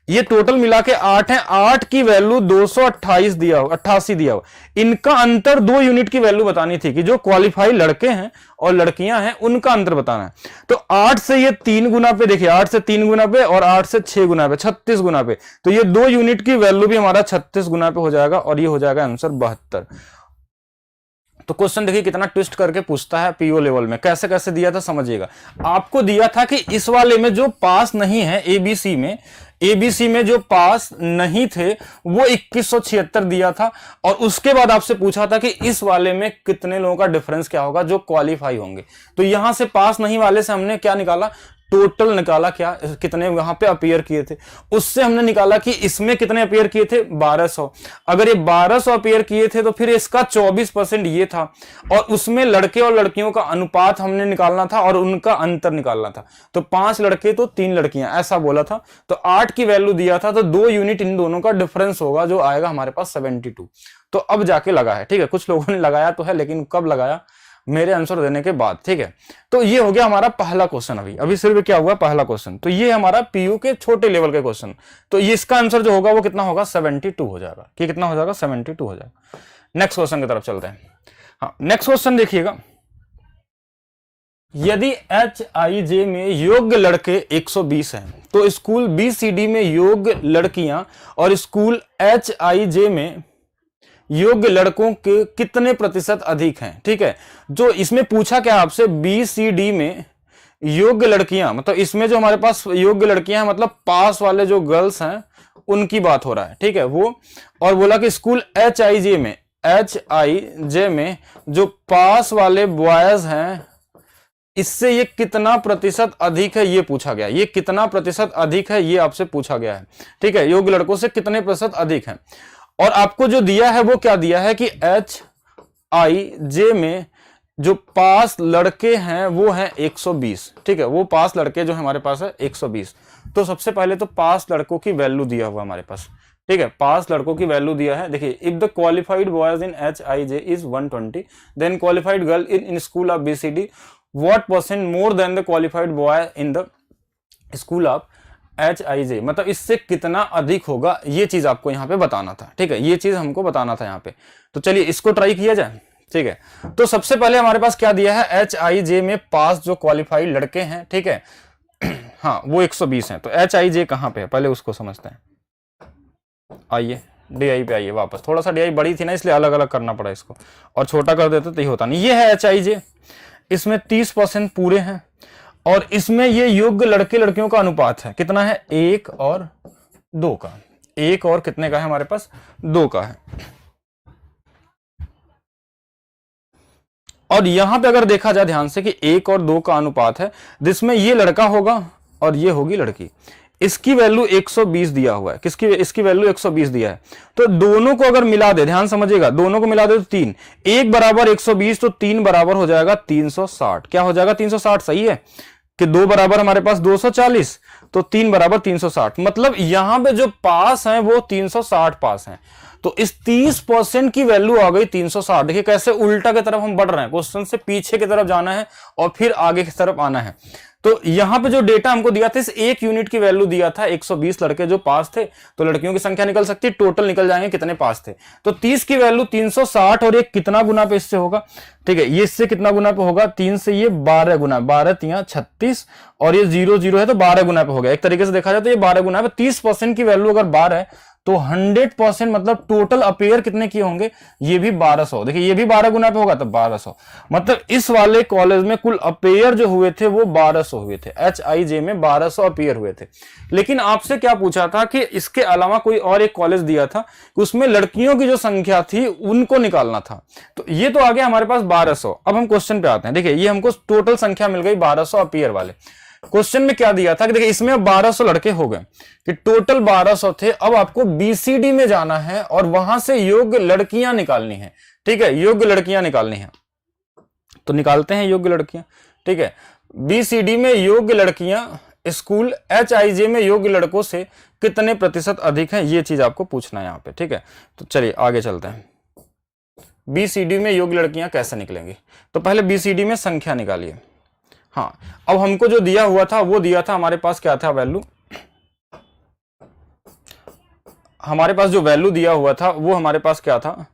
ये टोटल मिला के 8 है। 8 की वैल्यू 228 दिया हो, 88 दिया हो। इनका अंतर 2 यूनिट की वैल्यू बतानी थी कि जो क्वालिफाई लड़के हैं और लड़कियां हैं उनका अंतर बताना है। तो 8 से ये 3 गुना पे, देखिए 8 से 3 गुना पे और 8 से 6 गुना पे, 36 गुना पे। तो ये 2 यूनिट की वैल्यू भी हमारा 36 गुना पे हो जाएगा और ये हो जाएगा आंसर 72। तो क्वेश्चन देखिए कितना ट्विस्ट करके पूछता है पीओ लेवल में। कैसे कैसे दिया था समझिएगा। आपको दिया था कि इस वाले में जो पास नहीं है एबीसी में जो पास नहीं थे वो 2176 दिया था। और उसके बाद आपसे पूछा था कि इस वाले में कितने लोगों का डिफरेंस क्या होगा जो क्वालिफाई होंगे। तो यहां से पास नहीं वाले से हमने क्या निकाला? टोटल निकाला, क्या कितने वहां पे अपीयर किए थे। उससे हमने निकाला कि इसमें कितने अपीयर किए थे? 1200। अगर ये 1200 अपीयर किए थे तो फिर इसका 24% ये था। और उसमें लड़के और लड़कियों का अनुपात हमने निकालना था और उनका अंतर निकालना था। तो 5 लड़के तो 3 लड़कियां, ऐसा बोला था। तो 8 की वैल्यू दिया था, तो 2 यूनिट इन दोनों का डिफरेंस होगा जो आएगा हमारे पास 72। तो अब जाके लगा है, ठीक है। कुछ लोगों ने लगाया तो है, लेकिन कब लगाया? मेरे आंसर देने के बाद, ठीक है। तो ये हो गया हमारा पहला क्वेश्चन। अभी सिर्फ क्या हुआ? पहला क्वेश्चन। तो ये हमारा पीयू के छोटे लेवल के क्वेश्चन। तो ये इसका आंसर जो होगा वो कितना होगा? 72 हो जाएगा। कि कितना हो जाएगा? 72 हो जाएगा। नेक्स्ट क्वेश्चन की तरफ चलते हैं। हाँ, नेक्स्ट क्वेश्चन देखिएगा। यदि HIJ में योग्य लड़के 120 हैं तो स्कूल BCD में योग्य लड़कियां और स्कूल HIJ में योग्य लड़कों के कितने प्रतिशत अधिक हैं? ठीक है। जो इसमें पूछा क्या आपसे? BCD में योग्य लड़कियां, मतलब इसमें जो हमारे पास योग्य लड़कियां हैं मतलब पास वाले जो गर्ल्स हैं उनकी बात हो रहा है, ठीक है वो। और बोला कि स्कूल HIJ में जो पास वाले बॉयज हैं इससे ये कितना प्रतिशत अधिक है, ये पूछा गया। ये कितना प्रतिशत अधिक है ये आपसे पूछा गया है, ठीक है। योग्य लड़कों से कितने प्रतिशत अधिक है। और आपको जो दिया है वो क्या दिया है कि HIJ में जो पास लड़के हैं वो हैं 120, ठीक है। वो पास लड़के जो हमारे पास है 120। तो सबसे पहले तो पास लड़कों की वैल्यू दिया हुआ हमारे पास, ठीक है। पास लड़कों की वैल्यू दिया है। देखिए, if the qualified boys in HIJ is 120 then qualified girl in school of BCD what percent more than the qualified boy in the school of HIJ, मतलब इससे कितना अधिक होगा ये चीज आपको यहाँ पे बताना था, ठीक है। ये चीज हमको बताना था यहाँ पे। तो चलिए इसको ट्राई किया जाए, ठीक है। तो सबसे पहले हमारे पास क्या दिया है? HIJ में पास जो क्वालिफाइड लड़के हैं, ठीक है हाँ, वो 120 हैं। तो HIJ कहाँ पे है पहले उसको समझते हैं। आइए DI पे आइए वापस। थोड़ा सा DI बड़ी थी ना इसलिए अलग अलग करना पड़ा इसको, और छोटा कर देते तो ये होता नहीं। ये है HIJ, इसमें 30% पूरे हैं और इसमें ये योग्य लड़के लड़कियों का अनुपात है कितना है? 1 और 2 का। 1 और कितने का है हमारे पास? 2 का है। और यहां पे अगर देखा जाए ध्यान से कि 1 और 2 का अनुपात है जिसमें ये लड़का होगा और ये होगी लड़की। इसकी वैल्यू 120 दिया हुआ है, किसकी, इसकी वैल्यू 120 दिया है। तो दोनों को अगर मिला दे, ध्यान समझिएगा, दोनों को मिला दे तो 3, एक बराबर 120, तो 3 बराबर हो जाएगा 360। क्या हो जाएगा 360, सही है कि 2 बराबर हमारे पास 240, तो 3 बराबर 360। मतलब यहां पे जो पास है वो 360 पास है। तो इस 30% की वैल्यू आ गई 360। देखिए कैसे उल्टा की तरफ हम बढ़ रहे हैं, क्वेश्चन से पीछे की तरफ जाना है और फिर आगे की तरफ आना है। तो यहां पे जो डेटा हमको दिया था, इस एक यूनिट की वैल्यू दिया था 120 लड़के जो पास थे, तो लड़कियों की संख्या निकल सकती है, टोटल निकल जाएंगे कितने पास थे। तो 30 की वैल्यू 360 और ये कितना गुना पे इससे होगा, ठीक है, ये इससे कितना गुना पे होगा, 3 से ये 12 गुना, 12 3 36 और ये 0 0 है तो 12 गुना पे हो गया। एक तरीके से देखा जाए तो ये 12 गुना है। 30% की वैल्यू अगर 12 है तो 100% मतलब टोटल अपेयर कितने किए होंगे, ये भी 1200। देखिए ये भी 12 गुना पे होगा तो 1200, मतलब इस वाले कॉलेज में कुल अपेयर जो हुए थे वो 1200 हुए थे। HIJ में 1200 अपेयर हुए थे। लेकिन आपसे क्या पूछा था कि इसके अलावा कोई और एक कॉलेज दिया था कि उसमें लड़कियों की जो संख्या थी उनको निकालना था। तो ये तो आ गया हमारे पास 1200। अब हम क्वेश्चन पे आते हैं। देखिए ये हमको टोटल संख्या मिल गई 1200 अपेयर वाले। क्वेश्चन में क्या दिया था कि देखिए इसमें 1200 लड़के हो गए कि टोटल 1200 थे। अब आपको BCD में जाना है और वहां से योग्य लड़कियां निकालनी है, ठीक है, योग्य लड़कियां निकालनी है। तो निकालते हैं योग्य लड़कियां, ठीक है। BCD में योग्य लड़कियां स्कूल HIJ में योग्य लड़कों से कितने प्रतिशत अधिक है, ये चीज आपको पूछना है यहाँ पे, ठीक है। तो चलिए आगे चलते हैं। BCD में योग्य लड़कियां कैसे निकलेंगी, तो पहले BCD में संख्या निकालिए। हाँ, अब हमको जो दिया हुआ था वो दिया था हमारे पास क्या था, वैल्यू, हमारे पास जो वैल्यू दिया हुआ था वो हमारे पास क्या था,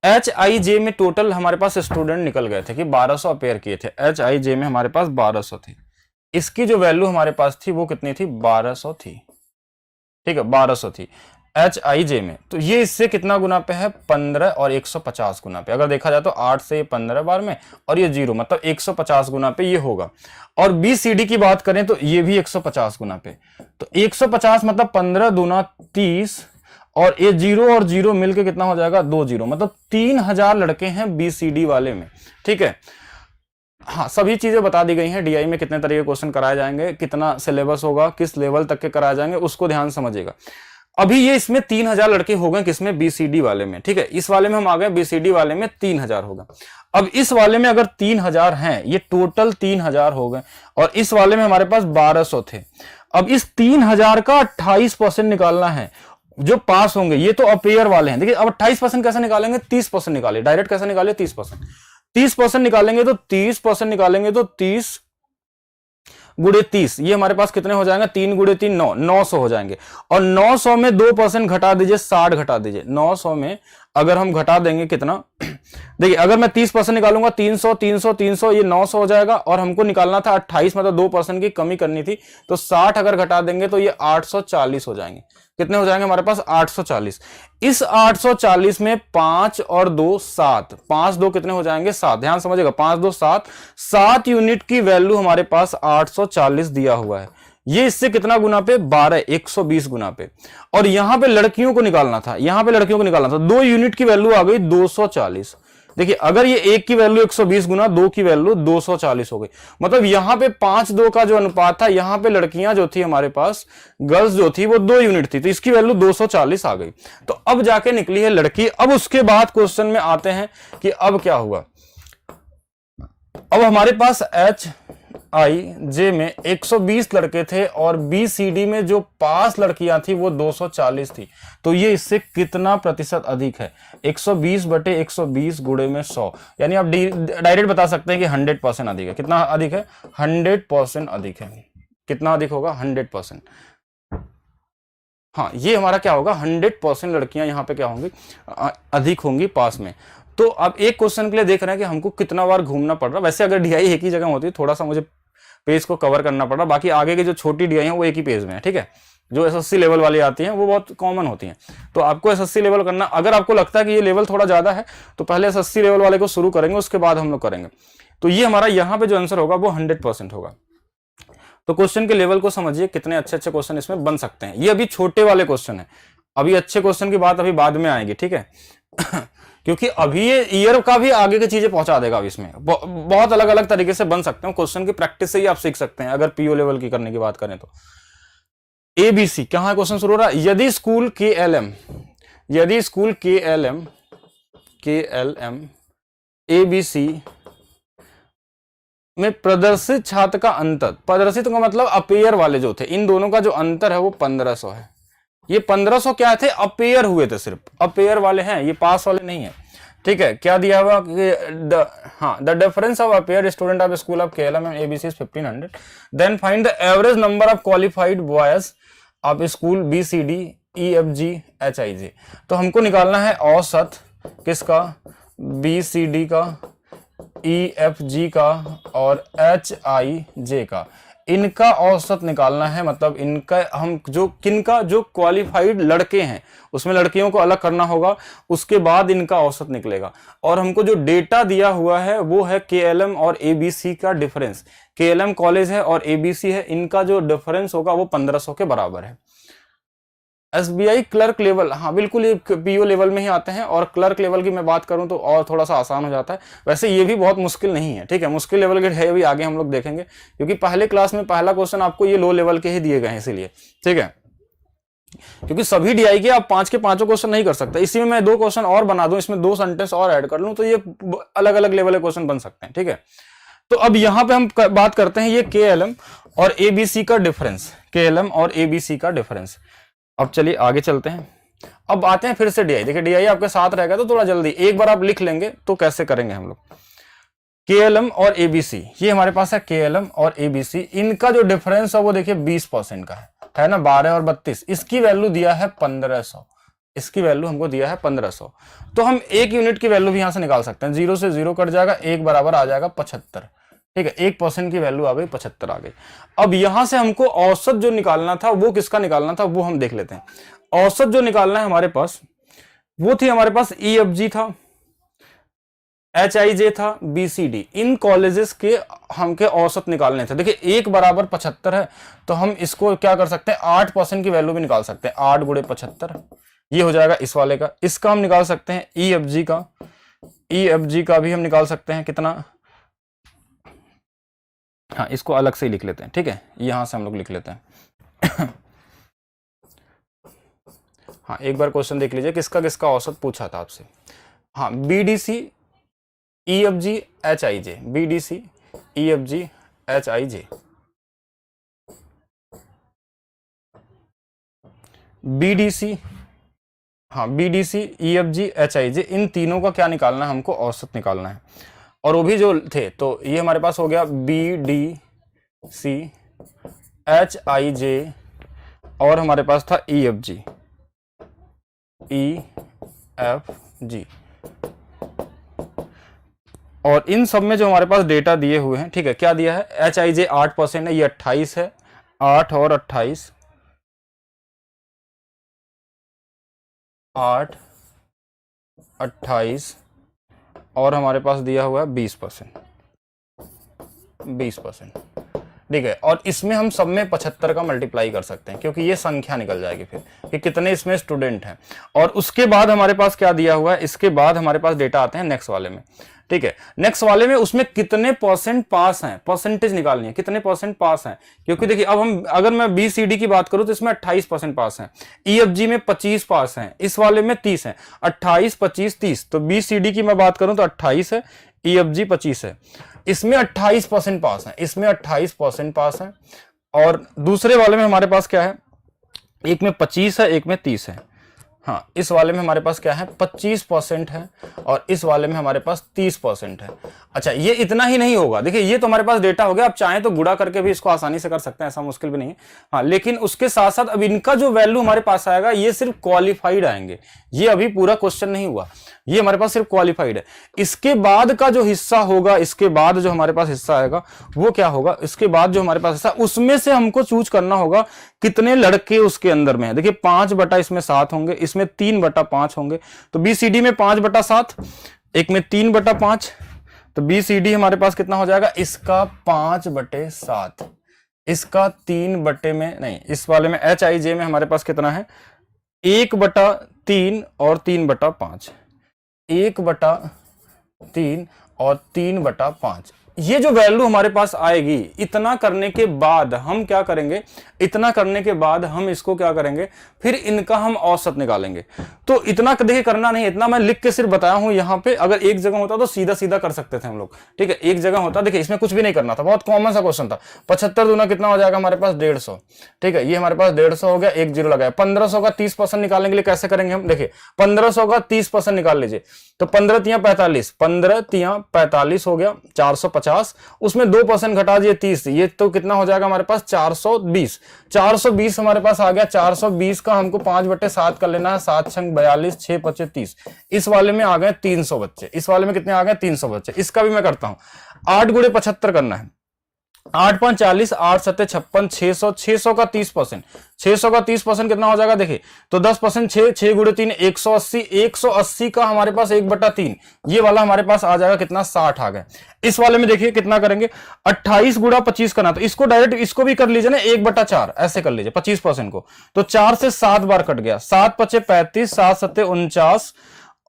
HIJ में टोटल हमारे पास स्टूडेंट निकल गए थे कि 1200 अपेयर किए थे। HIJ में हमारे पास 1200 थे। इसकी जो वैल्यू हमारे पास थी वो कितनी थी, 1200 थी, ठीक है, 1200 थी HIJ में। तो ये इससे कितना गुना पे है, 15 और 150 गुना पे। अगर देखा जाए तो 8 से 15 बार में और ये 0, मतलब 150 गुना पे ये होगा। और BCD की बात करें तो ये भी 150 गुना पे। तो 150 मतलब 15 दूना 30 और ये 0 और 0 मिलके कितना हो जाएगा, 2 0, मतलब 3000 लड़के हैं BCD वाले में, ठीक है। हाँ, सभी चीजें बता दी गई हैं। DI में कितने तरह के क्वेश्चन कराए जाएंगे, कितना सिलेबस होगा, किस लेवल तक के कराए जाएंगे, उसको ध्यान समझिएगा। अभी ये इसमें 3000 लड़के हो गए, किसमें, BCD वाले में, ठीक है। इस वाले में हम आ गए, BCD वाले में 3000 होगा। अब इस वाले में अगर 3000 हैं, ये टोटल 3000 हो गए और इस वाले में हमारे पास 1200 थे। अब इस 3000 का 28% निकालना है जो पास होंगे। ये तो अपेयर वाले हैं। देखिए अब 28% कैसे निकालेंगे, 30% निकालिए, डायरेक्ट कैसे निकालिए, 30%। 30% निकालेंगे तो 30% निकालेंगे तो 30 गुड़े 30, ये हमारे पास कितने हो जाएंगे, 3 गुड़े 3 9, 900 हो जाएंगे। और 900 में 2% घटा दीजिए, 60 घटा दीजिए। 900 में अगर हम घटा देंगे कितना, देखिए अगर मैं 30% निकालूंगा 300 300 300, ये 900 हो जाएगा। और हमको निकालना था 28, मतलब 2% की कमी करनी थी। तो 60 अगर घटा देंगे तो ये 840 हो जाएंगे। कितने हो जाएंगे हमारे पास, 840। इस 840 में 5 और 2 7, 5 2 कितने हो जाएंगे, 7। ध्यान समझिएगा, 5 2 7, 7 यूनिट की वैल्यू हमारे पास 840 दिया हुआ है। ये इससे कितना गुना पे, 12, 120 गुना पे। और यहां पे लड़कियों को निकालना था, यहां पे लड़कियों को निकालना था। 2 यूनिट की वैल्यू आ गई 240। देखिए अगर ये 1 की वैल्यू 120 गुना 2 की वैल्यू 240 हो गई। मतलब यहां पे 5-2 का जो अनुपात था, यहां पे लड़कियां जो थी हमारे पास, गर्ल्स जो थी वो 2 यूनिट थी, तो इसकी वैल्यू 240 आ गई। तो अब जाके निकली है लड़की। अब उसके बाद क्वेश्चन में आते हैं कि अब क्या हुआ। अब हमारे पास HIJ में 120 लड़के थे और BCD में जो पास लड़कियां थी वो 240 थी। तो ये इससे कितना प्रतिशत अधिक है, 120 बटे 120 गुणे में 100, यानी आप डायरेक्ट बता सकते हैं कि 100% अधिक है। कितना अधिक है, 100% अधिक है। कितना अधिक होगा, 100%। हाँ, ये हमारा क्या होगा, 100% लड़कियां यहाँ पे क्या होंगी, अधिक होंगी पास में। तो आप एक क्वेश्चन के लिए देख रहे हैं कि हमको कितना बार घूमना पड़ रहा। वैसे अगर DI एक ही जगह होती है, थोड़ा सा मुझे पेज को कवर करना पड़ रहा, बाकी आगे की जो छोटी DI है वो एक ही पेज में है, ठीक है। जो SSC लेवल वाली आती हैं वो बहुत कॉमन होती हैं। तो आपको SSC लेवल करना, अगर आपको लगता है कि ये लेवल थोड़ा ज्यादा है तो पहले SSC लेवल वाले को शुरू करेंगे, उसके बाद हम लोग करेंगे। तो ये हमारा यहाँ पे जो आंसर होगा वो 100% होगा। तो क्वेश्चन के लेवल को समझिए, कितने अच्छे अच्छे क्वेश्चन इसमें बन सकते हैं। ये अभी छोटे वाले क्वेश्चन है, अभी अच्छे क्वेश्चन की बात अभी बाद में आएगी, ठीक है। क्योंकि अभी ये ईयर का भी आगे की चीजें पहुंचा देगा। अब इसमें बहुत अलग अलग तरीके से बन सकते हैं क्वेश्चन की प्रैक्टिस से ही आप सीख सकते हैं। अगर पीओ लेवल की करने की बात करें तो एबीसी कहां क्वेश्चन शुरू हो रहा है, यदि स्कूल के एल एम एबीसी में प्रदर्शित छात्र का अंतर, प्रदर्शित का मतलब अपेयर वाले जो थे, इन दोनों का जो अंतर है वो 1500 है। ये 1500 क्या थे, अपेयर हुए थे, सिर्फ अपेयर वाले हैं, ये पास वाले नहीं है। ठीक है, क्या दिया हुआ कि the difference of appeared student of school of KLM and ABC is 1500, then find the average number of qualified boys of school BCD EFG HIJ. तो हमको निकालना है औसत किसका, बीसीडी का, ईएफजी का और एचआईजे का, इनका औसत निकालना है। मतलब इनका हम जो किनका, जो क्वालिफाइड लड़के हैं उसमें लड़कियों को अलग करना होगा, उसके बाद इनका औसत निकलेगा। और हमको जो डेटा दिया हुआ है वो है केएलएम और एबीसी का डिफरेंस। केएलएम कॉलेज है और एबीसी है, इनका जो डिफरेंस होगा वो 1500 के बराबर है। एसबीआई क्लर्क लेवल, हाँ बिल्कुल ये पीओ लेवल में ही आते हैं। और क्लर्क लेवल की मैं बात करूं तो और थोड़ा सा आसान हो जाता है। वैसे ये भी बहुत मुश्किल नहीं है, ठीक है, मुश्किल लेवल के है भी, आगे हम लोग देखेंगे, क्योंकि पहले क्लास में पहला क्वेश्चन आपको ये लो लेवल के ही दिए गए हैं इसीलिए, ठीक है। क्योंकि सभी डीआई के आप 5 के 5 क्वेश्चन नहीं कर सकते, इसी में मैं 2 क्वेश्चन और बना दूं, इसमें 2 सेंटेंस और ऐड कर लूं, तो ये अलग अलग लेवल के क्वेश्चन बन सकते हैं, ठीक है। तो अब यहां पे हम बात करते हैं ये केएलएम और एबीसी का डिफरेंस, केएलएम और एबीसी का डिफरेंस। अब चलिए आगे चलते हैं। अब आते हैं फिर से डीआई। देखिए डीआई आपके साथ रहेगा तो थोड़ा जल्दी एक बार आप लिख लेंगे तो कैसे करेंगे हम लोग। केएलएम और एबीसी, ये हमारे पास है केएलएम और एबीसी, इनका जो डिफरेंस है वो देखिए 20% का है ना, 12 और 32। इसकी वैल्यू दिया है 1500, इसकी वैल्यू हमको दिया है 1500। तो हम 1 यूनिट की वैल्यू भी यहां से निकाल सकते हैं, 0 से 0 कट जाएगा, 1 बराबर आ जाएगा 75, ठीक है। 1% की वैल्यू आ गई, 75 आ गई। अब यहां से हमको औसत जो निकालना था वो किसका निकालना था वो हम देख लेते हैं। औसत जो निकालना है हमारे पास वो थी, हमारे पास ईएफजी था, एचआईजे था, बीसीडी, इन कॉलेजेस के हमके औसत निकालने थे। देखिए 1 बराबर 75 है, तो हम इसको क्या कर सकते हैं, 8% की वैल्यू भी निकाल सकते हैं। 8 गुणे 75 ये हो जाएगा इस वाले का। इसका हम निकाल सकते हैं ईएफजी का, ईएफजी का भी हम निकाल सकते हैं कितना, हाँ इसको अलग से ही लिख लेते हैं, ठीक है, यहां से हम लोग लिख लेते हैं। हाँ एक बार क्वेश्चन देख लीजिए, किसका किसका औसत पूछा था आपसे। हाँ BDC EFG HIJ, BDC EFG HIJ, BDC, हाँ बीडीसी ईएफजी एचआईजे, इन तीनों का क्या निकालना है, हमको औसत निकालना है। और वो भी जो थे, तो ये हमारे पास हो गया बीडीसी एचआईजे और हमारे पास था ईएफजी, ईएफजी। और इन सब में जो हमारे पास डेटा दिए हुए हैं, ठीक है, क्या दिया है, एचआईजे 8% है, ये 28 है, 8 और 28, 8 28 और हमारे पास दिया हुआ है 20%, 20%, ठीक है। और इसमें हम सब में 75 का मल्टीप्लाई कर सकते हैं, क्योंकि ये संख्या निकल जाएगी फिर कि कितने इसमें स्टूडेंट हैं। और उसके बाद हमारे पास क्या दिया हुआ है, इसके बाद हमारे पास डेटा आते हैं नेक्स्ट वाले में, ठीक है। नेक्स्ट वाले में उसमें कितने परसेंट पास हैं, परसेंटेज निकालनी है, कितने परसेंट पास हैं। क्योंकि देखिए अब हम, अगर मैं बीसीडी की बात करूं तो इसमें 28% पास हैं, ईएफजी में 25 पास हैं, इस वाले में 30 हैं, 28 25 30। तो बीसीडी की मैं बात करूं तो 28 है, ईएफजी 25 है, इसमें 28% पास है, इसमें 28% पास है। और दूसरे वाले में हमारे पास क्या है, एक में 25 है, एक में 30 है। हाँ इस वाले में हमारे पास क्या है, 25% है और इस वाले में हमारे पास 30% है। अच्छा ये इतना ही नहीं होगा, देखिए ये तो हमारे पास डेटा हो गया, आप चाहें तो गुणा करके भी इसको आसानी से कर सकते हैं, ऐसा मुश्किल भी नहीं है। हाँ लेकिन उसके साथ साथ अब इनका जो वैल्यू हमारे पास आएगा ये सिर्फ क्वालिफाइड आएंगे, ये अभी पूरा क्वेश्चन नहीं हुआ, ये हमारे पास सिर्फ क्वालिफाइड है। इसके बाद का जो हिस्सा होगा, इसके बाद जो हमारे पास हिस्सा आएगा वो क्या होगा, इसके बाद जो हमारे पास हिस्सा, उसमें से हमको चूज करना होगा कितने लड़के उसके अंदर में है। देखिए 5 इसमें 7 होंगे, इसमें 3/5 होंगे, तो बीसीडी में 5/7, एक में 3/5, तो बीसीडी हमारे पास कितना हो जाएगा, इसका 5/7, इसका 3 में नहीं, इस वाले में एचआईजे में हमारे पास कितना है, 1/3 और 3/5, 1/3 और 3/5। ये जो वैल्यू हमारे पास आएगी, इतना करने के बाद हम क्या करेंगे, इतना करने के बाद हम इसको क्या करेंगे, फिर इनका हम औसत निकालेंगे। तो इतना देखिए करना नहीं, इतना मैं लिख के सिर्फ बताया हूं यहाँ पे। अगर एक जगह होता तो सीधा सीधा कर सकते थे हम लोग, ठीक है। एक जगह होता, देखिए इसमें कुछ भी नहीं करना था, बहुत कॉमन सा क्वेश्चन था। 75 दूना कितना हो जाएगा हमारे पास 150, ठीक है। ये हमारे पास 150 हो गया, एक जीरो लगाया। 1500 का 30% निकालने के लिए कैसे करेंगे हम, देखिए 1500 का 30% निकाल लीजिए। तो 15 तिया 45, 15 तिया 45 हो गया 450, उसमें 2% घटा दिए 30, ये तो कितना हो जाएगा हमारे पास 420। 420 हमारे पास आ गया। 420 का हमको 5/7 कर लेना है, 7 छंग 42, 6 पचे 30। इस वाले में आ गए 300 बच्चे, इस वाले में कितने आ गए 300 बच्चे। इसका भी मैं करता हूं, 8 गुणे 75 करना है। 8 5 40, 8 7 56, 600, 600 का 30%, 600 का 30% कितना हो जाएगा देखिए, तो 10%, 6 गुणे 3 180, 180 का हमारे पास 1/3, ये वाला हमारे पास आ जाएगा कितना 60 आ गए। इस वाले में देखिए कितना करेंगे, 28 गुणा 25 करना, तो इसको डायरेक्ट इसको भी कर लीजिए ना 1/4, ऐसे कर लीजिए 25% को। तो 4 से 7 बार कट गया, 7 पचे 35, 7 सत्ते 49,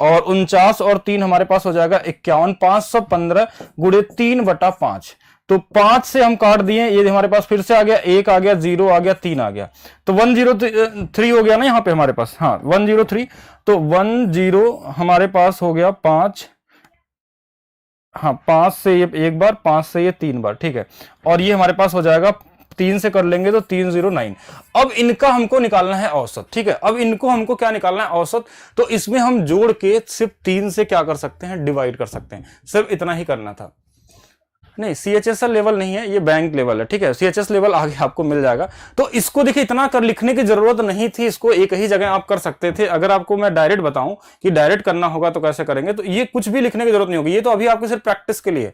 और 49 और 3 हमारे पास हो जाएगा 51। 515 गुणे 3/5, तो 5 से हम काट दिए, ये हमारे पास फिर से आ गया, 1 आ गया, 0 आ गया, 3 आ गया, तो 103 हो गया ना यहाँ पे हमारे पास, हाँ 103। तो 10 हमारे पास हो गया 5, हाँ 5 से ये एक बार, 5 से ये 3 बार, ठीक है। और ये हमारे पास हो जाएगा 3 से कर लेंगे तो 309। अब इनका हमको निकालना है औसत, ठीक है। अब इनको हमको क्या निकालना है औसत, तो इसमें हम जोड़ के सिर्फ 3 से क्या कर सकते हैं, डिवाइड कर सकते हैं। सिर्फ इतना ही करना था, नहीं CHSL लेवल नहीं है, ये बैंक लेवल है, ठीक है। CHS लेवल आगे आपको मिल जाएगा। तो इसको देखिए इतना कर लिखने की जरूरत नहीं थी, इसको एक ही जगह आप कर सकते थे। अगर आपको मैं डायरेक्ट बताऊं कि डायरेक्ट करना होगा तो कैसे करेंगे, तो ये कुछ भी लिखने की जरूरत नहीं होगी, ये तो अभी आपको सिर्फ प्रैक्टिस के लिए।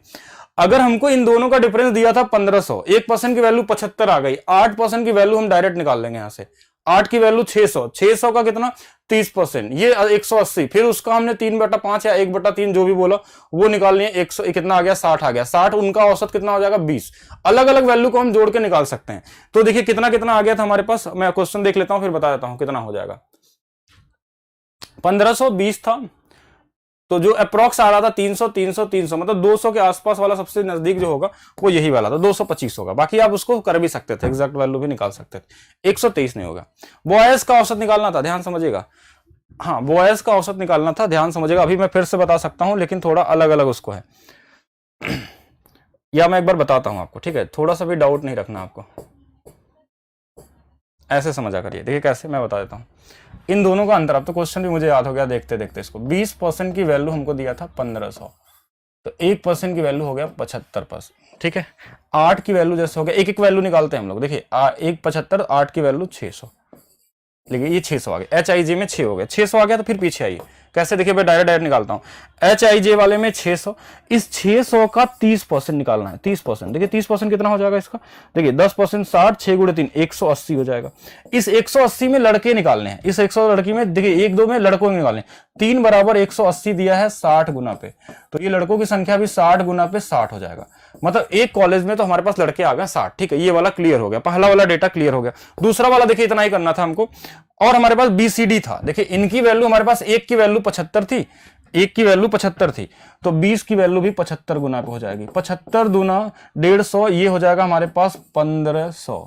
अगर हमको इन दोनों का डिफरेंस दिया था 1500, 1% की वैल्यू 75 आ गई, 8% की वैल्यू हम डायरेक्ट निकाल लेंगे यहां से। 8 की वैल्यू 600, 600 का कितना 30%, ये 180, फिर उसका हमने 3/5 या 1/3 जो भी बोला वो निकाल लिए, 100 कितना आ गया 60 आ गया। 60 उनका औसत कितना हो जाएगा 20। अलग अलग वैल्यू को हम जोड़ के निकाल सकते हैं। तो देखिए कितना कितना आ गया था हमारे पास, मैं क्वेश्चन देख लेता हूं फिर बता देता हूं कितना हो जाएगा। 1520 था, तो जो अप्रॉक्स आ रहा था 300 300 300, मतलब 200 के आसपास वाला सबसे नजदीक जो होगा वो यही वाला था, 225 होगा। बाकी आप उसको कर भी सकते थे, एग्जैक्ट वैल्यू भी निकाल सकते थे। 123 नहीं होगा। बॉयज का औसत निकालना था, ध्यान समझिएगा, हाँ बॉयज का औसत निकालना था, ध्यान समझिएगा। अभी मैं फिर से बता सकता हूं लेकिन थोड़ा अलग अलग उसको है या मैं एक बार बताता हूं आपको, ठीक है। थोड़ा सा भी डाउट नहीं रखना आपको, ऐसे समझा करिए। देखिए कैसे, मैं बता देता हूं इन दोनों का अंतर। अब तो क्वेश्चन भी मुझे याद हो गया देखते देखते इसको। 20% की वैल्यू हमको दिया था 1500, तो 1% की वैल्यू हो गया 75%, ठीक है। 8 की वैल्यू जैसे हो गया, एक एक वैल्यू निकालते हैं हम लोग। देखिए 1 75, 8 की वैल्यू 600, देखिए ये 600 आ गया। HIJ में 6 हो गया, 600 आ गया तो फिर पीछे आइए कैसे, देखिए मैं डायरेक्ट निकालता हूं। HIJ वाले में 600, इस 600 का 30% निकालना है, 30%। देखिए 30% कितना हो जाएगा इसका, देखिए 10% 60, 6 गुणे 3 180 हो जाएगा। इस 180 में लड़के निकालने हैं, इस 100 लड़की में देखिए 1 2 में लड़कों के निकालने, 3 बराबर 180 दिया है 60 गुना पे, तो ये लड़कों की संख्या भी 60 गुना पे 60 हो जाएगा। मतलब एक कॉलेज में तो हमारे पास लड़के आ गए 60, ठीक है। ये वाला क्लियर हो गया, पहला वाला डेटा क्लियर हो गया। दूसरा वाला देखिए इतना ही करना था हमको। और हमारे पास BCD था, देखिए इनकी वैल्यू हमारे पास, एक की वैल्यू 75 थी, एक की वैल्यू 75 थी, तो 20 की वैल्यू भी 75 गुना पे हो जाएगी। 75 दूना 150, ये हो जाएगा हमारे पास 1500,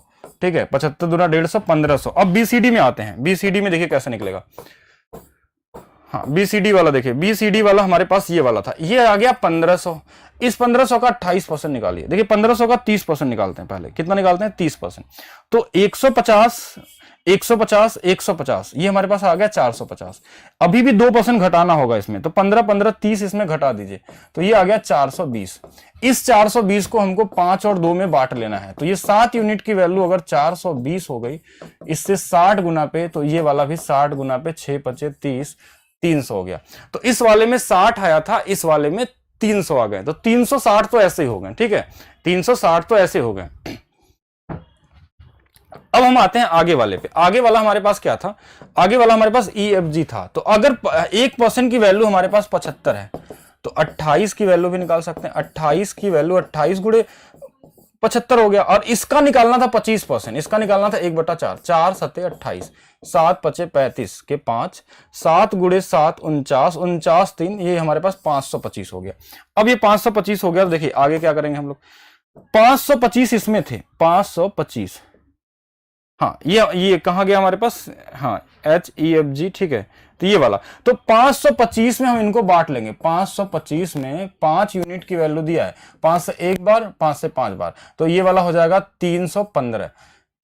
ठीक है। 75 दूना 150, 1500। अब BCD में आते हैं, BCD में देखिए कैसे निकलेगा। हाँ BCD वाला देखिए, BCD वाला हमारे पास ये वाला था, ये आ गया 1500। इस 1500 का 28% निकालिए। देखिए 1500 का 30% निकालते हैं, पहले कितना निकालते हैं 30%, तो 150 150 150, ये हमारे पास आ गया 450। अभी भी 2% घटाना होगा इसमें, तो 15 15 30 इसमें घटा दीजिए, तो ये आ गया 420। इस 420 को हमको 5 और 2 में बांट लेना है, तो ये 7 यूनिट की वैल्यू अगर 420 हो गई, इससे 60 गुना पे, तो ये वाला भी 60 गुना पे, 6 5 30, 300 हो गया। तो इस वाले में 60 आया था, इस वाले में 300 आ गए, तो 360 तो ऐसे ही हो गए, ठीक है। 360 तो ऐसे हो गए। अब हम आते हैं आगे वाले पे। आगे वाला हमारे पास क्या था, आगे वाला हमारे पास EFG था। तो अगर 1% की वैल्यू हमारे पास 75 है, तो 28 की वैल्यू भी निकाल सकते हैं। 28 की वैल्यू 28 गुणे 75 हो गया, और इसका निकालना था 25%, इसका निकालना था 1/4, 4 7 28, 7 पचे 35 के 5, 7 गुणे 7 49, 49 3, ये हमारे पास 525 हो गया। अब ये 525 हो गया, देखिए आगे क्या करेंगे हम लोग। 525 इसमें थे, 525, हाँ ये कहाँ गया हमारे पास, हाँ HEFG, ठीक है, तो ये वाला। तो 525 में हम इनको बांट लेंगे। 525 में 5 यूनिट की वैल्यू दिया है, 5 से 1 बार, 5 से 5 बार, तो ये वाला हो जाएगा 315।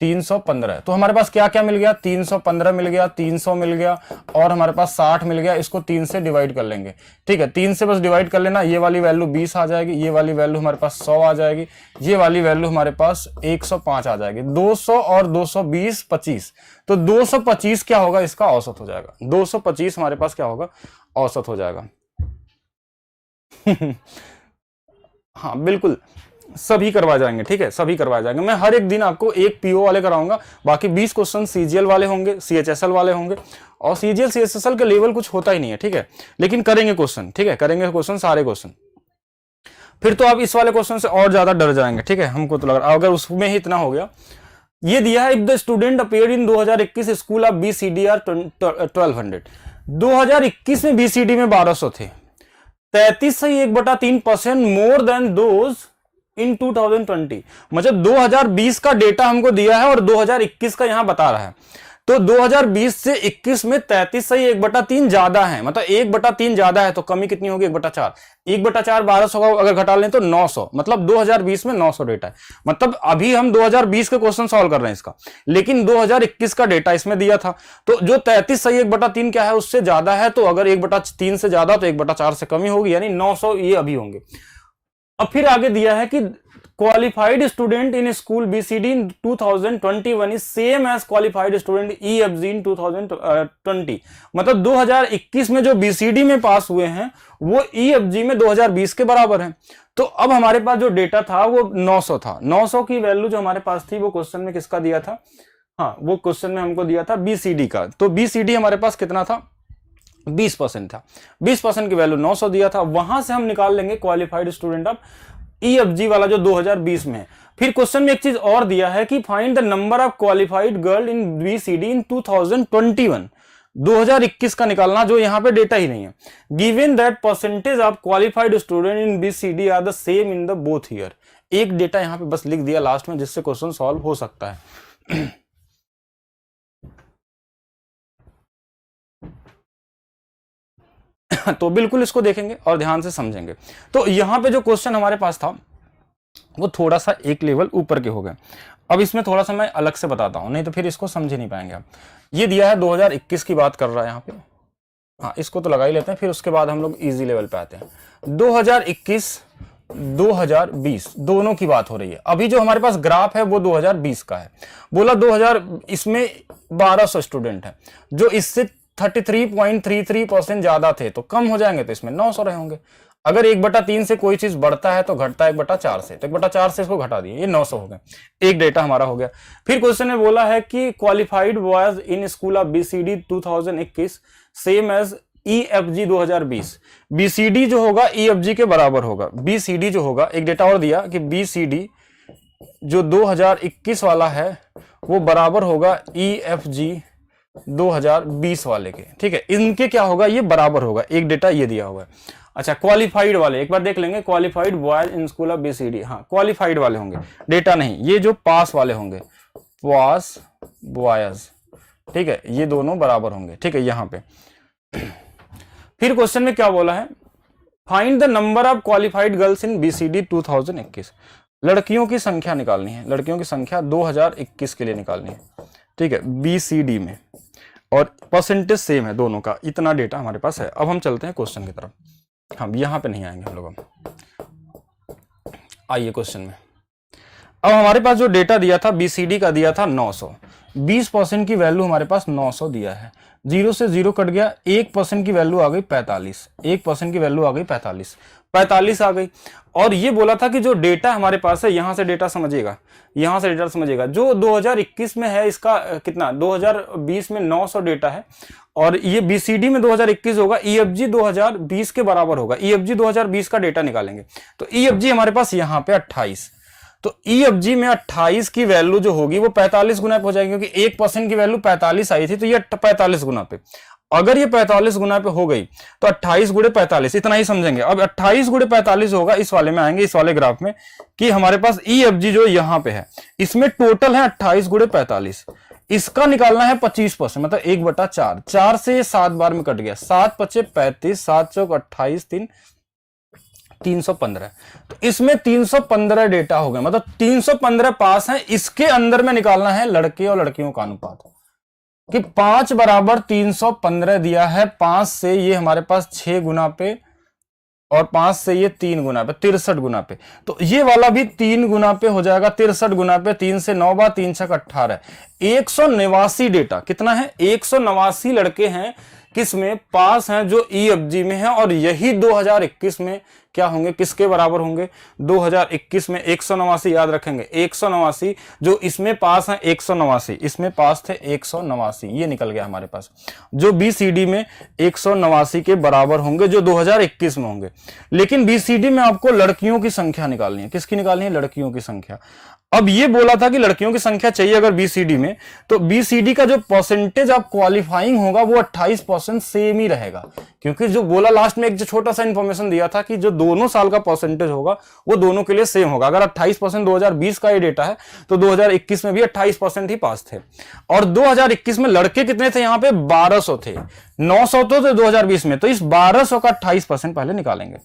315, तो हमारे पास क्या क्या मिल गया, 315 मिल गया, 300 मिल गया, और हमारे पास 60 मिल गया। इसको 3 से डिवाइड कर लेंगे, ठीक है, 3 से बस डिवाइड कर लेना। ये वाली वैल्यू 20 आ जाएगी, ये वाली वैल्यू हमारे पास 100 आ जाएगी, ये वाली वैल्यू हमारे पास 105 आ जाएगी। 200 और 220 25, तो 225 क्या होगा, इसका औसत हो जाएगा। 225 हमारे पास क्या होगा, औसत हो जाएगा। हाँ बिल्कुल, सभी करवा जाएंगे, ठीक है, सभी करवा जाएंगे। मैं हर एक दिन आपको एक पीओ वाले कराऊंगा, बाकी 20 क्वेश्चन सीजीएल वाले होंगे, सीएचएसएल वाले होंगे, और सीजीएल सीएचएसएल का लेवल कुछ होता ही नहीं है, ठीक है, लेकिन करेंगे क्वेश्चन, ठीक है, करेंगे क्वेश्चन, सारे क्वेश्चन। फिर तो आप इस वाले क्वेश्चन से और ज्यादा डर जाएंगे, ठीक है, हमको तो लग रहा अगर उसमें ही इतना हो गया। ये दिया है, if the student appeared in 2021 school of BCD are 1200। 2021 में BCD में 1200 थे, 33 से 1/3% मोर देन दोज इन 2020। मतलब 2020 का डेटा हमको दिया है और 2021 का यहां बता रहा है, तो 2020 से 21 में 33 से 1/3 ज्यादा है, मतलब 1/3 ज्यादा है, तो कमी कितनी होगी, 1/4। 1/4 1200 का अगर घटा लें तो 900, मतलब 2020 में 900 डेटा है। मतलब अभी हम 2020 के क्वेश्चन सॉल्व कर रहे हैं इसका, लेकिन 2021 का डेटा इसमें दिया था, तो जो 33 से 1/3 क्या है, उससे ज्यादा है, तो अगर 1/3 से ज्यादा तो 1/4 से कमी होगी, यानी 900 ये अभी होंगे। अब फिर आगे दिया है कि qualified student in school BCD in 2021 is same as qualified student EFG in 2020। मतलब 2021 में जो BCD में पास हुए हैं वो EFG में 2020 के बराबर है। तो अब हमारे पास जो डेटा था वो 900 था। 900 की वैल्यू जो हमारे पास थी वो क्वेश्चन में किसका दिया था, हाँ वो क्वेश्चन में हमको दिया था BCD का। तो BCD हमारे पास कितना था, 20% था। 20% की वैल्यू 900 दिया था, वहां से हम निकाल लेंगे क्वालिफाइड स्टूडेंट ऑफ EFG वाला जो 2020 में है। फिर क्वेश्चन में एक चीज और दिया है कि find the number of qualified girl in BCD in 2021। 2021 का निकालना, जो यहां पे डेटा ही नहीं है। Given that percentage of qualified student in BCD are the same in the both year. एक डेटा यहां पे बस लिख दिया लास्ट में, जिससे क्वेश्चन सॉल्व हो सकता है। तो बिल्कुल इसको देखेंगे और ध्यान से समझेंगे। तो यहां पे जो क्वेश्चन हमारे पास था वो थोड़ा सा एक लेवल ऊपर के हो गए। अब इसमें थोड़ा सा मैं अलग से बताता हूं, नहीं तो फिर इसको समझ ही नहीं पाएंगे आप। ये दिया है 2021 की बात कर रहा है यहाँ पे, हाँ इसको तो लगा ही लेते हैं, फिर उसके बाद हम लोग इजी लेवल पे आते हैं। 2021 2020 दोनों की बात हो रही है। अभी जो हमारे पास ग्राफ है वो 2020 का है। बोला 2000 इसमें 1200 स्टूडेंट है, जो इससे 33.33% ज्यादा थे, तो कम हो जाएंगे तो इसमें 900 रहे होंगे। अगर 1/3 से कोई चीज बढ़ता है तो घटता है 1/4 से, तो 1/4 से इसको घटा दिए, ये 900 हो गए। एक डेटा हमारा हो गया। फिर क्वेश्चन में बोला है कि qualified boys in school of BCD 2021 same as EFG 2020। BCD जो होगा EFG के बराबर होगा। BCD जो होगा, एक डेटा और दिया कि BCD जो 2021 वाला है वो बराबर होगा EFG 2020 वाले के, ठीक है। इनके क्या होगा, ये बराबर होगा। एक डेटा ये दिया हुआ है। अच्छा, क्वालिफाइड वाले एक बार देख लेंगे। Qualified boys in school of BCD, हाँ क्वालिफाइड वाले होंगे, डेटा नहीं। ये जो पास वाले होंगे, पास बॉयज, ठीक है, ये दोनों बराबर होंगे, ठीक है। यहां पे फिर क्वेश्चन में क्या बोला है, find the number of qualified girls in BCD 2021। लड़कियों की संख्या निकालनी है, लड़कियों की संख्या 2021 के लिए निकालनी है, ठीक है, BCD में, और परसेंटेज सेम है दोनों का। इतना डेटा हमारे पास है। अब हम चलते हैं क्वेश्चन की तरफ। हम यहां पे नहीं आएंगे हम लोग। आइए क्वेश्चन में। अब हमारे पास जो डेटा दिया था BCD का दिया था 900। 20% की वैल्यू हमारे पास 900 दिया है। 0 से 0 कट गया, 1% की वैल्यू आ गई 45। 1% की वैल्यू आ गई 45 आ गई। और ये बोला था कि जो डेटा हमारे पास है, यहां से डेटा समझिएगा, यहां से डेटा समझिएगा। जो 2021 में है इसका कितना, 2020 में 900 डेटा है, और ये BCD में 2021 होगा, EFG 2020 के बराबर होगा। EFG 2020 का डेटा निकालेंगे तो EFG हमारे पास यहां पे 28। तो EFG में 28 की वैल्यू जो होगी वो 45 गुना पे हो जाएगी, क्योंकि 1% की वैल्यू 45 आई थी, तो ये 45 गुना पे। अगर ये 45 गुना पे हो गई तो 28 गुणे 45, इतना ही समझेंगे। अब 28 गुणे 45 होगा, इस वाले में आएंगे, इस वाले ग्राफ में, कि हमारे पास EFG जो यहां पे है, इसमें टोटल है 28 गुणे 45, इसका निकालना है 25%, मतलब 1/4। 4 से 7 बार में कट गया, 7 पचे 35, 7 चौक 28, 315। तो इसमें 315 डेटा हो गए, मतलब 315 पास है। इसके अंदर में निकालना है लड़के और लड़कियों का अनुपात, कि 5 बराबर 315 दिया है। 5 से ये हमारे पास 6 गुना पे, और 5 से ये 3 गुना पे, 63 गुना पे। तो ये वाला भी 3 गुना पे हो जाएगा, 63 गुना पे। 3 से 9 बार 3 छक 18, 189 डेटा। कितना है? 189 लड़के हैं किसमें पास हैं, जो EFG में है। और यही 2021 में क्या होंगे, किसके बराबर होंगे? 2021 में 189 याद रखेंगे, 189 जो इसमें पास हैं, 189 इसमें पास थे, 189 ये निकल गया हमारे पास। जो BCD में 189 के बराबर होंगे, जो 2021 में होंगे। लेकिन BCD में आपको लड़कियों की संख्या निकालनी है। किसकी निकालनी है? लड़कियों की संख्या। अब ये बोला था कि लड़कियों की संख्या चाहिए अगर BCD में, तो BCD का जो परसेंटेज आप क्वालिफाइंग होगा वो 28% सेम ही रहेगा। क्योंकि जो बोला लास्ट में एक जो छोटा सा इंफॉर्मेशन दिया था कि जो दोनों साल का परसेंटेज होगा वो दोनों के लिए सेम होगा। अगर 28% 2020 का ये डेटा है तो 2021 में भी 28% ही पास थे। और 2021 में लड़के कितने थे? यहाँ पे 1200 थे, 900 तो थे 2020 में। तो इस 1200 का 28% पहले निकालेंगे।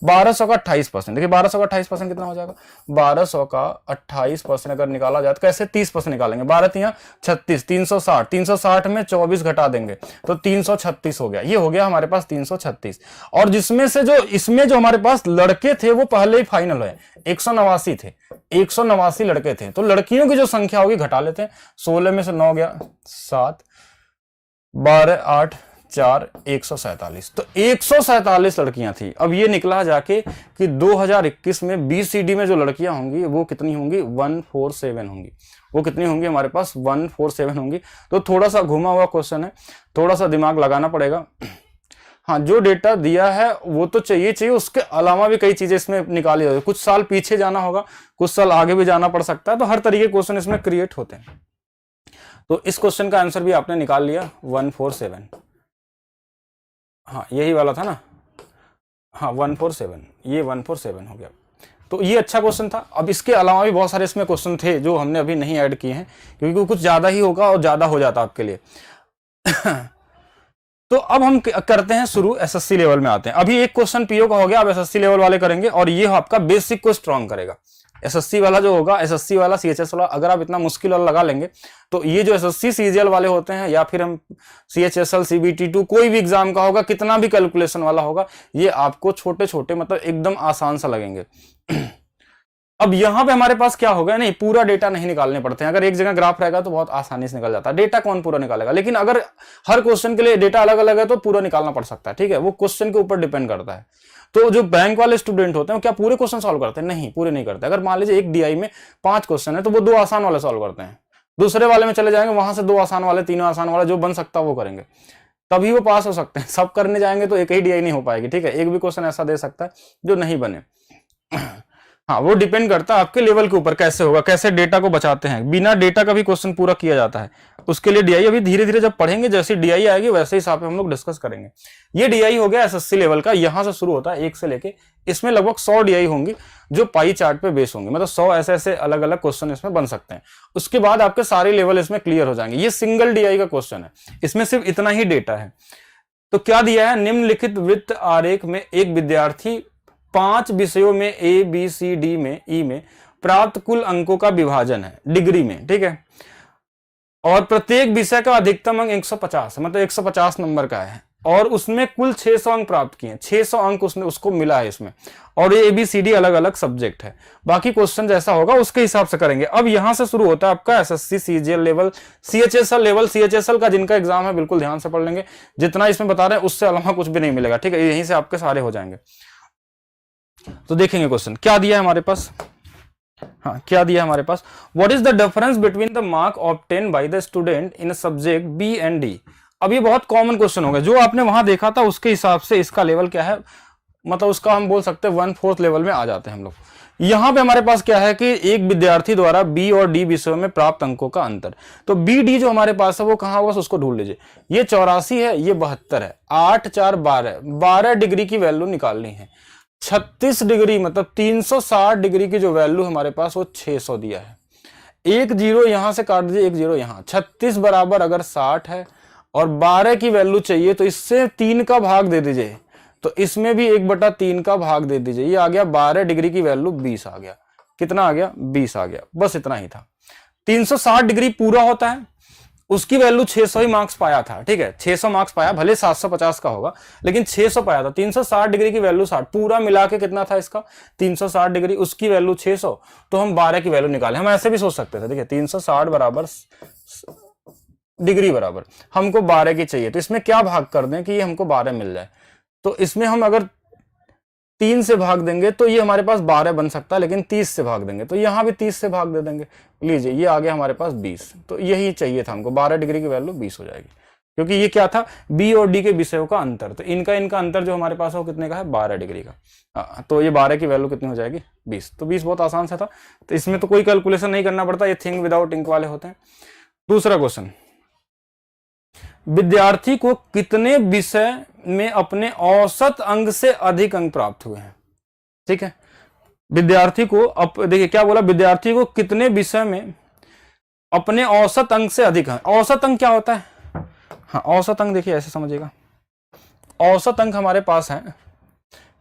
1200 का 28%, देखिए 1200 का 28% कितना हो जाएगा? 1200 का 28% अगर निकाला जाए तो कैसे? 30% निकालेंगे। 12 तियां 36, 360, 360 में 24 घटा देंगे तो 336 हो गया। ये हो गया हमारे पास 336। और जिसमें से जो इसमें जो हमारे पास लड़के थे वो पहले ही फाइनल है, 189 थे, 189 लड़के थे। तो लड़कियों की जो संख्या होगी घटा लेते हैं। 16 में से 9 गया, 7, 12, 8, 4, 147। तो 147 लड़कियां थी। अब ये निकला जाके कि 2021 में BCD में जो लड़कियां होंगी वो कितनी होंगी? 147 होंगी। वो कितनी होंगी? हमारे पास 147 होंगी। तो थोड़ा सा घुमा हुआ क्वेश्चन है, थोड़ा सा दिमाग लगाना पड़ेगा। हाँ, जो डेटा दिया है वो तो चाहिए, उसके अलावा भी कई चीजें इसमें निकाली जाती है। कुछ साल पीछे जाना होगा, कुछ साल आगे भी जाना पड़ सकता है। तो हर तरीके के क्वेश्चन इसमें क्रिएट होते हैं। तो इस क्वेश्चन का आंसर भी आपने निकाल लिया, 147। हाँ, यही वाला था ना? हाँ, 147, ये 147 हो गया। तो ये अच्छा क्वेश्चन था। अब इसके अलावा भी बहुत सारे इसमें क्वेश्चन थे जो हमने अभी नहीं ऐड किए हैं, क्योंकि कुछ ज्यादा ही होगा और ज्यादा हो जाता आपके लिए। तो अब हम करते हैं शुरू, SSC लेवल में आते हैं। अभी एक क्वेश्चन PO का हो गया, अब SSC लेवल वाले करेंगे, और ये आपका बेसिक को स्ट्रॉन्ग करेगा। SSC वाला जो होगा, SSC वाला, CHS वाला, अगर आप इतना मुश्किल वाला लगा लेंगे तो ये जो SSC CGL वाले होते हैं, या फिर हम CHSL CBT2 कोई भी एग्जाम का होगा, कितना भी कैलकुलेशन वाला होगा, ये आपको छोटे छोटे मतलब एकदम आसान सा लगेंगे। अब यहां पे हमारे पास क्या होगा, नहीं पूरा डेटा नहीं निकालने पड़ते हैं। अगर एक जगह ग्राफ रहेगा तो बहुत आसानी से निकल जाता है। डेटा कौन पूरा निकालेगा? लेकिन अगर हर क्वेश्चन के लिए डेटा अलग अलग है तो पूरा निकालना पड़ सकता है। ठीक है, वो क्वेश्चन के ऊपर डिपेंड करता है। तो जो बैंक वाले स्टूडेंट होते हैं वो क्या पूरे क्वेश्चन सॉल्व करते हैं? नहीं, पूरे नहीं करते। अगर मान लीजिए एक DI में 5 क्वेश्चन है तो वो 2 आसान वाले सॉल्व करते हैं, दूसरे वाले में चले जाएंगे, वहां से 2 आसान वाले, 3 आसान वाले, जो बन सकता है वो करेंगे, तभी वो पास हो सकते हैं। सब करने जाएंगे तो एक ही DI नहीं हो पाएगी। ठीक है, एक भी क्वेश्चन ऐसा दे सकता है जो नहीं बने। हाँ, वो डिपेंड करता है आपके लेवल के ऊपर कैसे होगा, कैसे डेटा को बचाते हैं। बिना डेटा का भी क्वेश्चन पूरा किया जाता है, उसके लिए DI अभी धीरे धीरे जब पढ़ेंगे, जैसे DI आएगी वैसे हिसाब से हम लोग डिस्कस करेंगे। ये DI हो गया SSC लेवल का, यहां से शुरू होता है 1 से लेके, इसमें लगभग 100 DI होंगी जो पाई चार्ट पे बेस होंगे, मतलब 100 ऐसे अलग अलग क्वेश्चन इसमें बन सकते हैं। उसके बाद आपके सारे लेवल इसमें क्लियर हो जाएंगे। ये सिंगल DI का क्वेश्चन है, इसमें सिर्फ इतना ही डेटा है। तो क्या दिया है? निम्नलिखित वृत्त आरेख में एक विद्यार्थी 5 विषयों में A, B, C, D में, E में प्राप्त कुल अंकों का विभाजन है डिग्री में। ठीक है, और प्रत्येक विषय का अधिकतम अंक 150 है, मतलब 150 नंबर का है, और उसमें कुल 600 अंक प्राप्त किए हैं। 600 अंक उसको मिला है इसमें, और ये ABCD अलग अलग सब्जेक्ट है। बाकी क्वेश्चन जैसा होगा उसके हिसाब से करेंगे। अब यहां से शुरू होता है आपका SSC CGL level, CHSL level. CHSL का जिनका एग्जाम है बिल्कुल ध्यान से पढ़ लेंगे, जितना इसमें बता रहे हैं उससे अलावा कुछ भी नहीं मिलेगा। ठीक है, यहीं से आपके सारे हो जाएंगे। तो देखेंगे क्वेश्चन क्या दिया है हमारे पास। हाँ, क्या दिया है हमारे पास? What is the difference between the mark obtain by the student in subject B and D? अब ये बहुत कॉमन क्वेश्चन होगा, जो आपने वहां देखा था उसके हिसाब से इसका लेवल क्या है, मतलब उसका हम बोल सकते हैं 1/4 लेवल में आ जाते हैं हम लोग। यहां पे हमारे पास क्या है कि एक विद्यार्थी द्वारा बी और डी विषयों में प्राप्त अंकों का अंतर। तो बी डी जो हमारे पास है वो कहां होगा, उसको ढूंढ लीजिए। ये 84 है, ये 72 है, 8 4 12, 12 डिग्री की वैल्यू निकालनी है। 36 डिग्री मतलब 360 डिग्री की जो वैल्यू हमारे पास वो 600 दिया है। एक जीरो यहां से काट दीजिए, एक जीरो यहां। 36 बराबर अगर 60 है और 12 की वैल्यू चाहिए तो इससे 3 का भाग दे दीजिए, तो इसमें भी 1/3 का भाग दे दीजिए। ये आ गया 12 डिग्री की वैल्यू 20 आ गया। कितना आ गया, 20 आ गया। बस इतना ही था। 360 डिग्री पूरा होता है, उसकी वैल्यू 600 ही मार्क्स पाया था, ठीक है, 600 मार्क्स पाया, भले 750 का होगा लेकिन 600 पाया था। 360 डिग्री की वैल्यू 60, पूरा मिला के कितना था इसका 360 डिग्री, उसकी वैल्यू 600, तो हम 12 की वैल्यू निकाले। हम ऐसे भी सोच सकते थे, देखिए 360 बराबर डिग्री बराबर हमको 12 की चाहिए, तो इसमें क्या भाग कर दें कि ये हमको 12 मिल जाए। तो इसमें हम अगर 3 से भाग देंगे तो ये हमारे पास 12 बन सकता है, लेकिन 30 से भाग देंगे तो यहां भी 30 से भाग दे देंगे। लीजिए ये आ गया हमारे पास 20, तो यही चाहिए था हमको, 12 डिग्री की वैल्यू 20 हो जाएगी, क्योंकि ये क्या था, बी और डी के विषयों का अंतर। तो इनका अंतर जो हमारे पास है वो कितने का है, 12 डिग्री का। तो ये 12 की वैल्यू कितनी हो जाएगी, 20। तो 20 बहुत आसान सा था, तो इसमें तो कोई कैलकुलेशन नहीं करना पड़ता, ये थिंक विदाउट इंक वाले होते हैं। दूसरा क्वेश्चन, विद्यार्थी को कितने विषय में अपने औसत अंक से अधिक अंक प्राप्त हुए हैं। ठीक है, विद्यार्थी को देखिए क्या बोला, विद्यार्थी को कितने विषय में अपने औसत अंक से अधिक है। औसत अंक क्या होता है, हाँ औसत अंक देखिए ऐसे समझिएगा, औसत अंक हमारे पास है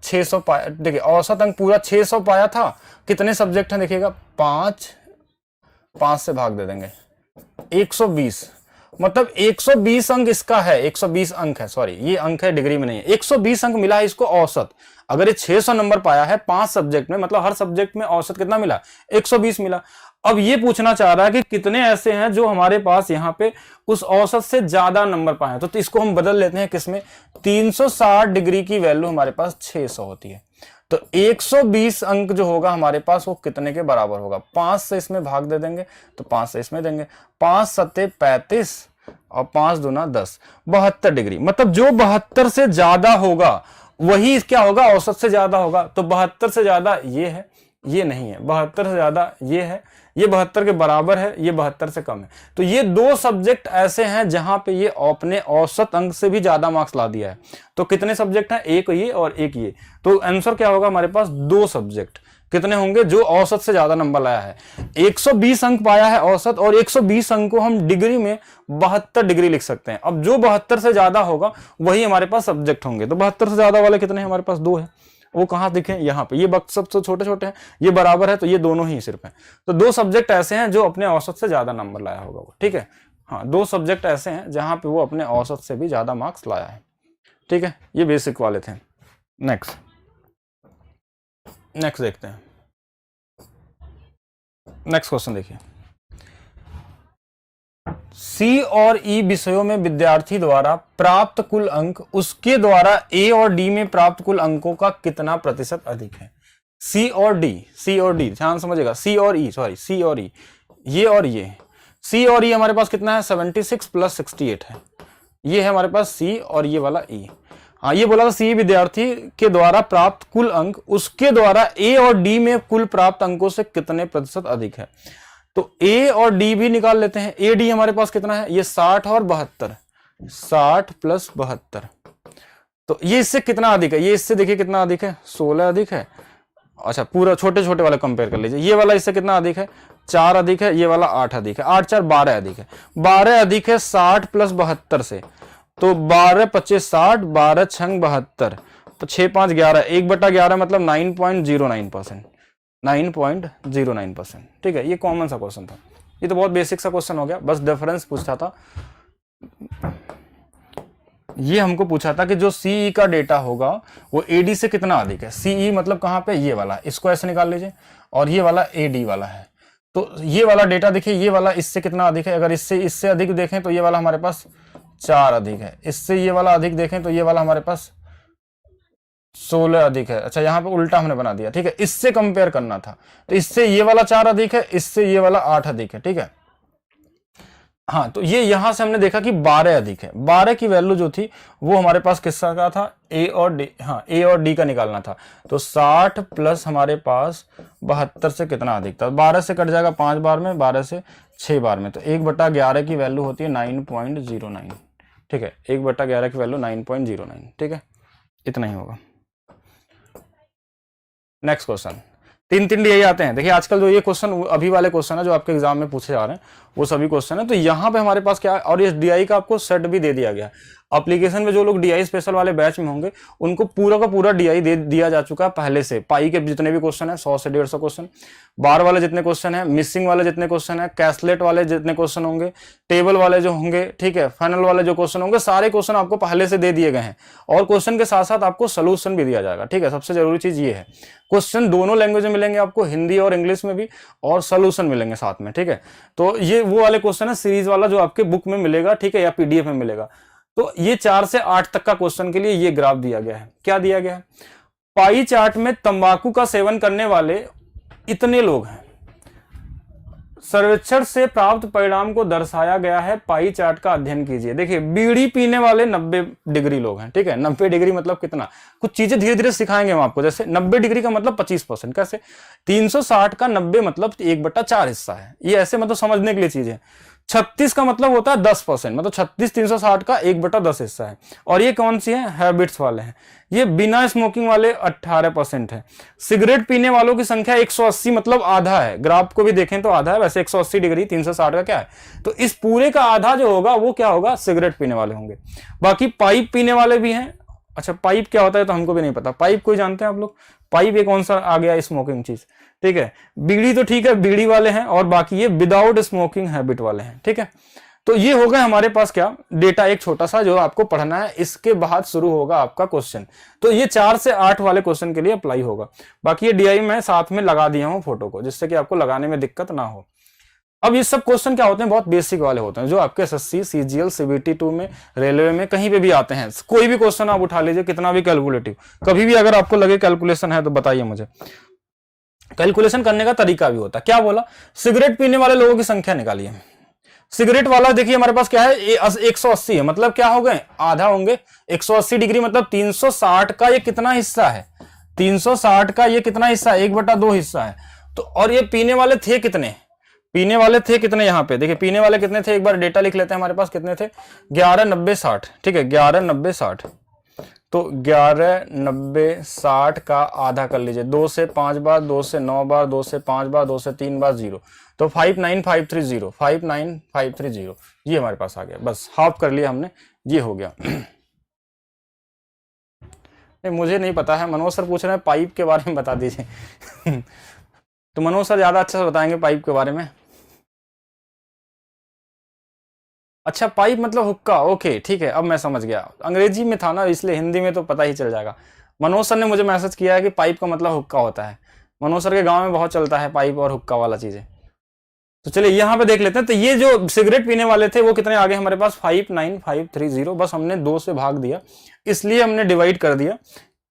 600 पाया। देखिए औसत अंक पूरा 600 पाया था, कितने सब्जेक्ट हैं देखिएगा, 5 से भाग दे देंगे 120, मतलब 120 अंक इसका है, 120 अंक है, सॉरी ये अंक है डिग्री में नहीं है, 120 अंक मिला है इसको औसत। अगर ये 600 नंबर पाया है 5 सब्जेक्ट में, मतलब हर सब्जेक्ट में औसत कितना मिला, 120 मिला। अब ये पूछना चाह रहा है कि कितने ऐसे हैं जो हमारे पास यहाँ पे उस औसत से ज्यादा नंबर पाए, तो इसको हम बदल लेते हैं किसमें, 360 डिग्री की वैल्यू हमारे पास 600 होती है, तो 120 अंक जो होगा हमारे पास वो कितने के बराबर होगा, 5 से इसमें भाग दे देंगे तो 5 से इसमें देंगे, 5 सत्ते 35 और 5 दूना 10, 72 डिग्री। मतलब जो 72 से ज्यादा होगा वही क्या होगा, औसत से ज्यादा होगा। तो 72 से ज्यादा ये है, ये नहीं है, 72 से ज्यादा ये है, ये 72 के बराबर है, ये 72 से कम है। तो ये दो सब्जेक्ट ऐसे हैं जहां पे ये अपने औसत अंक से भी ज्यादा मार्क्स ला दिया है। तो कितने सब्जेक्ट हैं, एक ये और एक ये, तो आंसर क्या होगा हमारे पास, 2 सब्जेक्ट कितने होंगे जो औसत से ज्यादा नंबर लाया है। 120 अंक पाया है औसत, और 120 अंक को हम डिग्री में 72 डिग्री लिख सकते हैं। अब जो 72 से ज्यादा होगा वही हमारे पास सब्जेक्ट होंगे। तो 72 से ज्यादा वाले कितने हमारे पास, 2 है। वो कहां दिखे, यहाँ पे, ये वक्त सब छोटे छोटे हैं, ये बराबर है तो ये दोनों ही सिर्फ हैं। तो 2 सब्जेक्ट ऐसे हैं जो अपने औसत से ज्यादा नंबर लाया होगा वो, ठीक है। हाँ 2 सब्जेक्ट ऐसे हैं जहां पे वो अपने औसत से भी ज्यादा मार्क्स लाया है, ठीक है। ये बेसिक वाले थे। नेक्स्ट देखते हैं, नेक्स्ट क्वेश्चन देखिए, सी और ई विषयों में विद्यार्थी द्वारा प्राप्त कुल अंक उसके द्वारा ए और डी में प्राप्त कुल अंकों का कितना प्रतिशत अधिक है। सी और डी ध्यान समझिएगा, सी और ई, ये और ये, सी और ई हमारे पास कितना है, 76 प्लस 68 है। ये है हमारे पास सी और ये वाला ई। हाँ ये बोला था सी विद्यार्थी के द्वारा प्राप्त कुल अंक उसके द्वारा ए और डी में कुल प्राप्त अंकों से कितने प्रतिशत अधिक है। तो ए और डी भी निकाल लेते हैं। ए डी हमारे पास कितना है, ये 60 और 72, 60 प्लस 72, तो ये इससे कितना अधिक है, ये इससे देखिए कितना अधिक है, 16 अधिक है। अच्छा पूरा छोटे छोटे वाला कंपेयर कर लीजिए, ये वाला इससे कितना अधिक है, 4 अधिक है, ये वाला 8 अधिक है, 8 4 12 अधिक है, 12 अधिक है 60 प्लस 72 से, तो 12 25 60, 12 6 72, तो 6 5 11, 1/11 मतलब 9.09%, 9.09%, ठीक है। ये कॉमन सा क्वेश्चन था, ये तो बहुत बेसिक सा क्वेश्चन हो गया, बस डिफरेंस पूछा था। ये हमको पूछा था कि जो सीई का डेटा होगा वो एडी से कितना अधिक है। सीई मतलब कहां पे, ये वाला, इसको ऐसे निकाल लीजिए, और ये वाला एडी वाला है। तो ये वाला डेटा देखिए, ये वाला इससे कितना अधिक है, अगर इससे अधिक देखें तो ये वाला हमारे पास 4 अधिक है, इससे ये वाला अधिक देखें तो ये वाला हमारे पास 16 अधिक है। अच्छा यहाँ पे उल्टा हमने बना दिया, ठीक है, इससे कंपेयर करना था, तो इससे ये वाला 4 अधिक है, इससे ये वाला 8 अधिक है, ठीक है। हाँ, तो ये यहां से हमने देखा कि 12 अधिक है। 12 की वैल्यू जो थी वो हमारे पास किसका का था, ए और डी। हाँ, ए और डी का निकालना था। तो 60 प्लस हमारे पास 72 से कितना अधिक था, 12 से कट जाएगा 5 बार में, 12 से 6 बार में, तो 1/11 की वैल्यू होती है 9.09। ठीक है, 1/11 की वैल्यू 9.09। ठीक है, इतना ही होगा। नेक्स्ट क्वेश्चन, 3 DI आते हैं। देखिए आजकल जो ये क्वेश्चन अभी वाले क्वेश्चन है जो आपके एग्जाम में पूछे जा रहे हैं वो सभी क्वेश्चन है। तो यहाँ पे हमारे पास क्या है, और इस DI का आपको सेट भी दे दिया गया है। एप्लीकेशन में जो लोग DI स्पेशल वाले बैच में होंगे उनको पूरा का पूरा DI दे दिया जा चुका है पहले से। पाई के जितने भी क्वेश्चन है 100 से 150 क्वेश्चन, बार वाले जितने क्वेश्चन है, मिसिंग वाले जितने क्वेश्चन है, कैसलेट वाले जितने क्वेश्चन होंगे, टेबल वाले जो होंगे, ठीक है, फाइनल वाले जो क्वेश्चन होंगे, सारे क्वेश्चन आपको पहले से दे दिए गए हैं। और क्वेश्चन के साथ साथ आपको सोल्यूशन भी दिया जाएगा। ठीक है, सबसे जरूरी चीज ये है, क्वेश्चन दोनों लैंग्वेज में मिलेंगे आपको, हिंदी और इंग्लिश में भी, और सोल्यूशन मिलेंगे साथ में। ठीक है, तो ये वो वाले क्वेश्चन है सीरीज वाला जो आपके बुक में मिलेगा, ठीक है, या PDF में मिलेगा। तो ये 4 से 8 तक का क्वेश्चन के लिए ये ग्राफ दिया गया है। क्या दिया गया है, पाई चार्ट में तंबाकू का सेवन करने वाले इतने लोग हैं, सर्वेक्षण से प्राप्त परिणाम को दर्शाया गया है, पाई चार्ट का अध्ययन कीजिए। देखिए बीड़ी पीने वाले 90 डिग्री लोग हैं। ठीक है, 90 डिग्री मतलब कितना, कुछ चीजें धीरे धीरे सिखाएंगे हम आपको। जैसे 90 डिग्री का मतलब 25%, कैसे, 360 का 90 मतलब 1/4 हिस्सा है। ये ऐसे मतलब समझने के लिए चीज है। 36 का मतलब होता है 10%, मतलब 36 360 का 1/10 हिस्सा है। और ये कौन सी है, हैबिट्स वाले हैं। ये बिना स्मोकिंग वाले 18% है। सिगरेट पीने वालों की संख्या 180 मतलब आधा है। ग्राफ को भी देखें तो आधा है, वैसे 180 डिग्री 360 का क्या है, तो इस पूरे का आधा जो होगा वो क्या होगा, सिगरेट पीने वाले होंगे। बाकी पाइप पीने वाले भी हैं। अच्छा, पाइप क्या होता है तो हमको भी नहीं पता। पाइप कोई जानते हैं आप लोग, पाइप ये कौन सा आ गया स्मोकिंग चीज। ठीक है, बीड़ी तो ठीक है, बीड़ी वाले हैं, और बाकी ये विदाउट स्मोकिंग हैबिट वाले हैं। ठीक है, तो ये हो गए हमारे पास क्या डेटा, एक छोटा सा जो आपको पढ़ना है। इसके बाद शुरू होगा आपका क्वेश्चन। तो ये 4 से 8 वाले क्वेश्चन के लिए अप्लाई होगा। बाकी ये DI मैं साथ में लगा दिया हूं फोटो को, जिससे कि आपको लगाने में दिक्कत ना हो। अब ये सब क्वेश्चन क्या होते हैं, बहुत बेसिक वाले होते हैं, जो आपके SSC, CGL, CBT2 में, रेलवे में, कहीं पे भी आते हैं। कोई भी क्वेश्चन आप उठा लीजिए, कितना भी कैलकुलेटिव, कभी भी अगर आपको लगे कैलकुलेशन है तो बताइए मुझे। कैलकुलेशन करने का तरीका भी होता है। क्या बोला, सिगरेट पीने वाले लोगों की संख्या निकालिए। सिगरेट वाला देखिए हमारे पास क्या है, 180 है, मतलब क्या हो गए, आधा होंगे। 180 डिग्री मतलब 360 का ये कितना हिस्सा है, 360 का ये कितना हिस्सा है, 1/2 हिस्सा है। तो और ये पीने वाले थे कितने, पीने वाले थे कितने, यहाँ पे देखिए पीने वाले कितने थे, एक बार डेटा लिख लेते हैं हमारे पास कितने थे, 11 90 60। ठीक है, 11 90 60, तो 11 90 60 का आधा कर लीजिए, 2 से 5 बार, 2 से 9 बार, 2 से 5 बार, 2 से 3 बार, 0, तो 59530, 59530 ये हमारे पास आ गया। बस हाफ कर लिया हमने, ये हो गया। नहीं मुझे नहीं पता है, मनोज सर पूछ रहे हैं पाइप के बारे में बता दीजिए। तो मनोज सर ज्यादा अच्छा से बताएंगे पाइप के बारे में। अच्छा, पाइप मतलब हुक्का, ओके ठीक है, अब मैं समझ गया। अंग्रेजी में था ना इसलिए हिंदी में तो पता ही चल जाएगा। मनोज सर ने मुझे मैसेज किया है कि पाइप का मतलब हुक्का होता है। मनोज सर के गांव में बहुत चलता है पाइप और हुक्का वाला चीजें। तो चलिए यहाँ पे देख लेते हैं। तो ये जो सिगरेट पीने वाले थे वो कितने आ गए हमारे पास, 59530। बस हमने 2 से भाग दिया, इसलिए हमने डिवाइड कर दिया,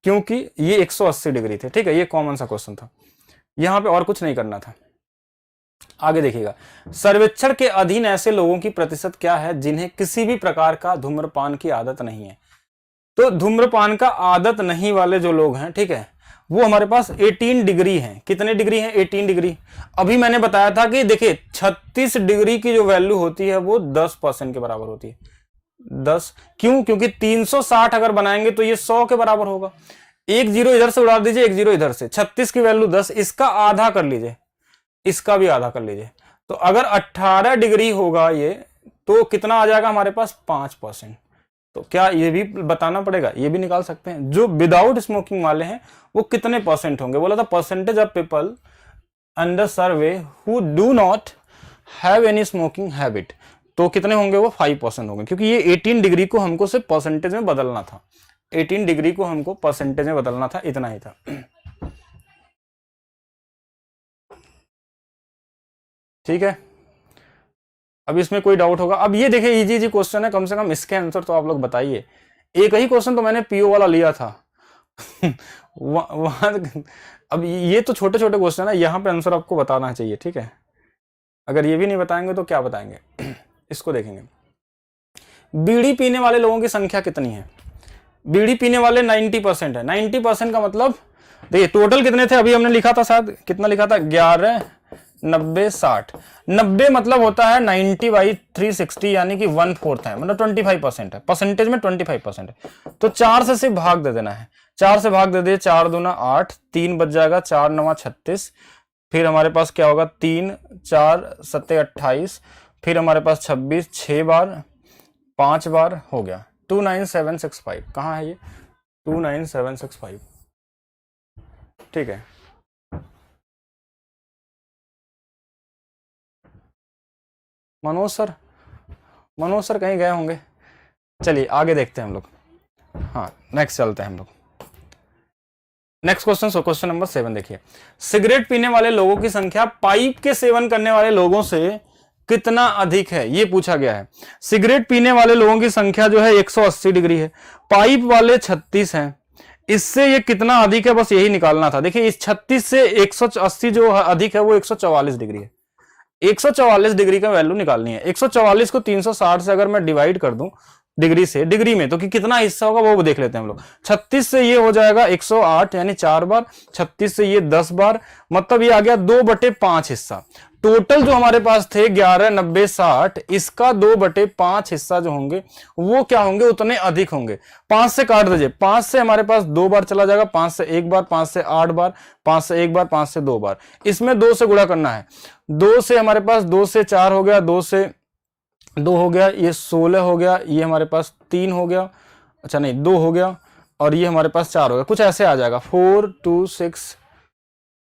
क्योंकि ये 180 डिग्री थे। ठीक है, ये कॉमन सा क्वेश्चन था, यहाँ पे और कुछ नहीं करना था। आगे देखिएगा, सर्वेक्षण के अधीन ऐसे लोगों की प्रतिशत क्या है जिन्हें किसी भी प्रकार का धूम्रपान की आदत नहीं है। तो धूम्रपान का आदत नहीं वाले जो लोग हैं, ठीक है, वो हमारे पास 18 डिग्री हैं। कितने डिग्री हैं, 18 डिग्री। अभी मैंने बताया था कि देखिए 36 डिग्री की जो वैल्यू होती है वो 10% के बराबर होती है। 10 क्यों, क्योंकि 360 अगर बनाएंगे तो ये 100 के बराबर होगा। एक जीरो इधर से उड़ा दीजिए, एक जीरो इधर से, 36 की वैल्यू 10, इसका आधा कर लीजिए, इसका भी आधा कर लीजिए। तो अगर 18 डिग्री होगा ये, तो कितना आ जाएगा हमारे पास, 5%। तो क्या ये भी बताना पड़ेगा, ये भी निकाल सकते हैं। जो विदाउट स्मोकिंग वाले हैं वो कितने % होंगे, बोला था percentage of people under survey who do not have any smoking habit. तो कितने होंगे वो, 5% होंगे, क्योंकि ये 18 डिग्री को हमको सिर्फ परसेंटेज में बदलना था। 18 डिग्री को हमको परसेंटेज में बदलना था, इतना ही था। ठीक है, अब इसमें कोई डाउट होगा। अब ये देखिए इजी इजी क्वेश्चन है, कम से कम इसके आंसर तो आप लोग बताइए। एक ही क्वेश्चन तो मैंने PO वाला लिया था। वहां अब ये तो छोटे छोटे क्वेश्चन है, यहाँ पे आंसर आपको बताना चाहिए। ठीक है, अगर ये भी नहीं बताएंगे तो क्या बताएंगे। इसको देखेंगे। बीड़ी पीने वाले लोगों की संख्या कितनी है? बीड़ी पीने वाले 90% है। 90% का मतलब देखिए टोटल कितने थे, अभी हमने लिखा था शायद, कितना लिखा था, 11, 90, 60। 90 मतलब होता है 90/360 यानी कि 1/4 है, मतलब 25% है, परसेंटेज में 25% है। तो 4 से सिर्फ भाग दे देना है, 4 से भाग दे दिए, 4 दूना 8, 3 बच जाएगा, 4 9 36, फिर हमारे पास क्या होगा, 3 4 7 28, फिर हमारे पास 26, 6 बार, 5 बार हो गया 29765। कहाँ है ये? 29765। ठीक है, मनोज सर कहीं गए होंगे। चलिए आगे देखते हैं हम लोग। हाँ नेक्स्ट चलते हैं हम लोग। नेक्स्ट क्वेश्चन नंबर 7 देखिए। सिगरेट पीने वाले लोगों की संख्या पाइप के सेवन करने वाले लोगों से कितना अधिक है, ये पूछा गया है। सिगरेट पीने वाले लोगों की संख्या जो है 180 डिग्री है, पाइप वाले 36 हैं, इससे ये कितना अधिक है, बस यही निकालना था। देखिए इस 36 से 180 जो अधिक है वो 144 डिग्री है। 144 डिग्री का वैल्यू निकालनी है। 144 को 360 से अगर मैं डिवाइड कर दूं डिग्री से, डिग्री में तो कि कितना हिस्सा होगा वो देख लेते हैं हम लोग। 36 से ये हो जाएगा 108 यानी 4 बार, 36 से ये 10 बार, मतलब ये आ गया 2/5 हिस्सा। टोटल जो हमारे पास थे 11, 90, 60, इसका 2/5 हिस्सा जो होंगे वो क्या होंगे, उतने अधिक होंगे। 5 से काट दीजिए, 5 से हमारे पास 2 बार चला जाएगा, 5 से 1 बार, 5 से 8 बार, 5 से 1 बार, 5 से 2 बार, इसमें 2 से गुणा करना है। 2 से हमारे पास 2 से 4 हो गया, 2 से 2 हो गया, ये 16 हो गया, ये हमारे पास 3 हो गया, अच्छा नहीं 2 हो गया, और ये हमारे पास 4 हो गया, कुछ ऐसे आ जाएगा 4 2 6,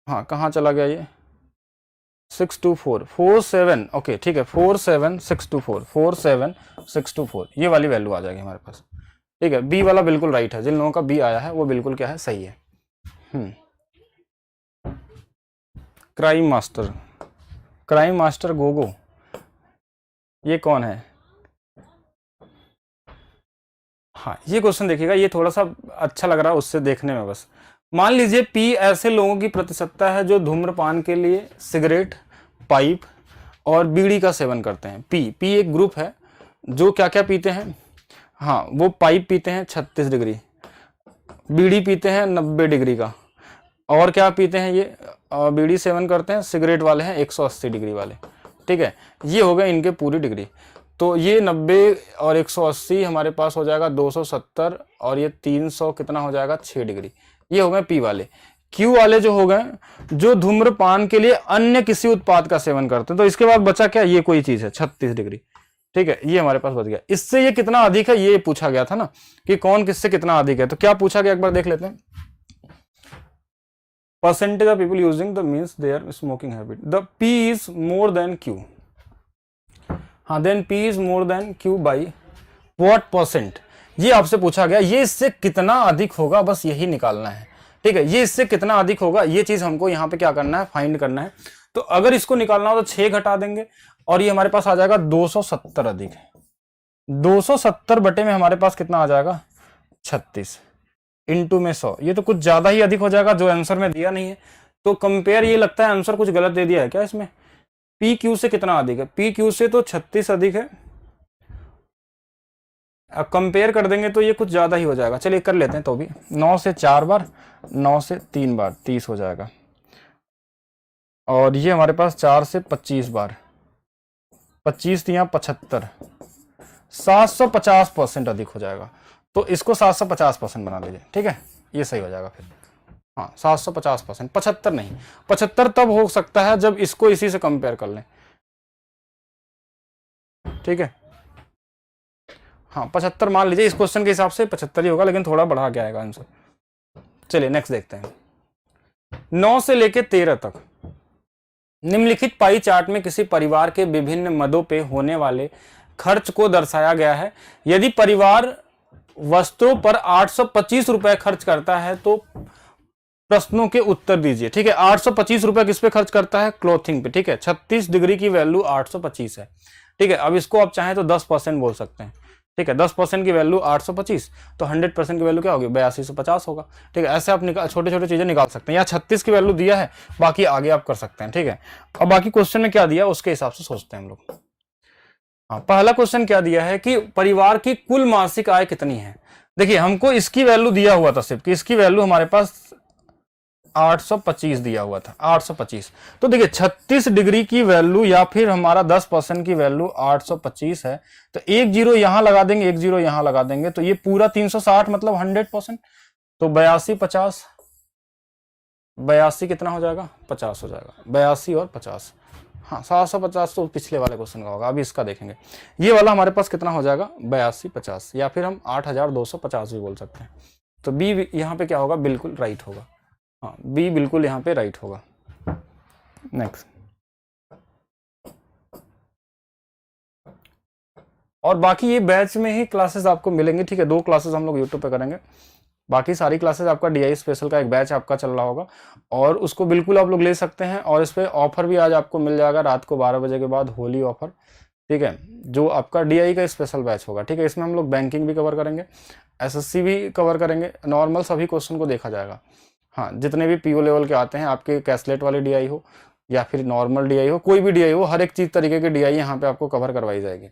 हाँ कहाँ चला गया ये, 624 47, ओके ठीक है 47624 47624, ये वाली वैल्यू आ जाएगी हमारे पास। ठीक है, बी वाला बिल्कुल राइट है, जिन लोगों का बी आया है वो बिल्कुल क्या है, सही है। क्राइम मास्टर गोगो, ये कौन है? हाँ ये क्वेश्चन देखिएगा, ये थोड़ा सा अच्छा लग रहा है उससे देखने में। बस मान लीजिए पी ऐसे लोगों की प्रतिशतता है जो धूम्रपान के लिए सिगरेट, पाइप और बीड़ी का सेवन करते हैं। पी एक ग्रुप है जो क्या क्या पीते हैं, हाँ वो पाइप पीते हैं 36 डिग्री, बीड़ी पीते हैं 90 डिग्री का, और क्या पीते हैं ये बीड़ी सेवन करते हैं, सिगरेट वाले हैं 180 डिग्री वाले। ठीक है, ये हो गए इनके पूरी डिग्री। तो ये 90 और 180 हमारे पास हो जाएगा 270, और ये 300 कितना हो जाएगा, 6 डिग्री। ये हो गए पी वाले। क्यू वाले जो हो गए जो धूम्रपान के लिए अन्य किसी उत्पाद का सेवन करते हैं। तो इसके बाद बचा क्या, ये कोई चीज है 36 डिग्री। ठीक है, ये हमारे पास बच गया। इससे ये कितना अधिक है ये पूछा गया था ना, कि कौन किससे कितना अधिक है। तो क्या पूछा गया एक बार देख लेते हैं। Percentage of people using the means their smoking habit, the P is more than Q. हाँ then P is more than Q by what percent, ये आपसे पूछा गया। ये इससे कितना अधिक होगा बस यही निकालना है। ठीक है, ये इससे कितना अधिक होगा ये चीज हमको यहाँ पे क्या करना है, फाइंड करना है। तो अगर इसको निकालना हो तो 6 घटा देंगे, और ये हमारे पास आ जाएगा 270 अधिक है। 270 बटे में हमारे पास कितना आ जाएगा, 36 इंटू में 100। ये तो कुछ ज्यादा ही अधिक हो जाएगा, जो आंसर में दिया नहीं है। तो कंपेयर, ये लगता है आंसर कुछ गलत दे दिया है क्या इसमें। पी क्यू से कितना अधिक है, पी क्यू से तो 36 अधिक है। अब कंपेयर कर देंगे तो ये कुछ ज्यादा ही हो जाएगा। चलिए कर लेते हैं तो भी, 9 से 4 बार, 9 से 3 बार 30 हो जाएगा, और ये हमारे पास 4 से 25 बार, 25 या 75, 750% अधिक हो जाएगा। तो इसको 750% बना लीजिए। ठीक है, ये सही हो जाएगा फिर। हाँ 750%, 75 नहीं, 75 तब हो सकता है जब इसको इसी से कंपेयर कर लें। ठीक है, हाँ 75 मान लीजिए, इस क्वेश्चन के हिसाब से 75 ही होगा, लेकिन थोड़ा बढ़ा के आएगा आंसर। चलिए नेक्स्ट देखते हैं। 9 से लेके 13 तक निम्नलिखित पाई चार्ट में किसी परिवार के विभिन्न मदों पे होने वाले खर्च को दर्शाया गया है। यदि परिवार वस्त्रों पर 825 रुपए खर्च करता है तो प्रश्नों के उत्तर दीजिए। ठीक है, 825 रुपए किस पे खर्च करता है, क्लोथिंग पे। ठीक है, 36 डिग्री की वैल्यू 825 है। ठीक है, अब इसको आप चाहें तो 10% बोल सकते हैं। ठीक है, 10% की वैल्यू 825, तो 100% की वैल्यू क्या होगी, 8250 होगा। ठीक है, ऐसे आप छोटे छोटे चीजें निकाल सकते हैं। या 36 की वैल्यू दिया है, बाकी आगे आप कर सकते हैं। ठीक है, अब बाकी क्वेश्चन में क्या दिया उसके हिसाब से सोचते हैं हम लोग। हाँ, पहला क्वेश्चन क्या दिया है कि परिवार की कुल मासिक आय कितनी है। देखिए हमको इसकी वैल्यू दिया हुआ था सिर्फ कि इसकी वैल्यू हमारे पास 825 दिया हुआ था, 825। तो देखिए 36 डिग्री की वैल्यू या फिर हमारा 10% की वैल्यू 825 है, तो एक जीरो यहां लगा देंगे, एक जीरो यहां लगा देंगे, तो ये पूरा 360 मतलब 100%। तो 82 50, 82 कितना हो जाएगा, 50 हो जाएगा, 82 और 50। हाँ 750 तो पिछले वाले क्वेश्चन का होगा, अभी इसका देखेंगे। ये वाला हमारे पास कितना हो जाएगा, 82 50, या फिर हम 8250 भी बोल सकते हैं। तो बी यहाँ पे क्या होगा, बिल्कुल राइट होगा। हाँ बी बिल्कुल यहाँ पे राइट होगा। नेक्स्ट, और बाकी ये बैच में ही क्लासेस आपको मिलेंगी, ठीक है। 2 क्लासेस हम लोग यूट्यूब पे करेंगे, बाकी सारी क्लासेस आपका डीआई स्पेशल का एक बैच आपका चल रहा होगा, और उसको बिल्कुल आप लोग ले सकते हैं। और इस पे ऑफर भी आज आपको मिल जाएगा रात को 12 बजे के बाद, होली ऑफर, ठीक है, जो आपका डीआई का स्पेशल बैच होगा, ठीक है। इसमें हम लोग बैंकिंग भी कवर करेंगे, एसएससी भी कवर करेंगे, नॉर्मल सभी क्वेश्चन को देखा जाएगा। हाँ जितने भी पीओ लेवल के आते हैं, आपके कैसलेट वाले डीआई हो या फिर नॉर्मल डीआई हो, कोई भी डीआई हो, हर एक चीज तरीके की डीआई यहाँ पे आपको कवर करवाई जाएगी।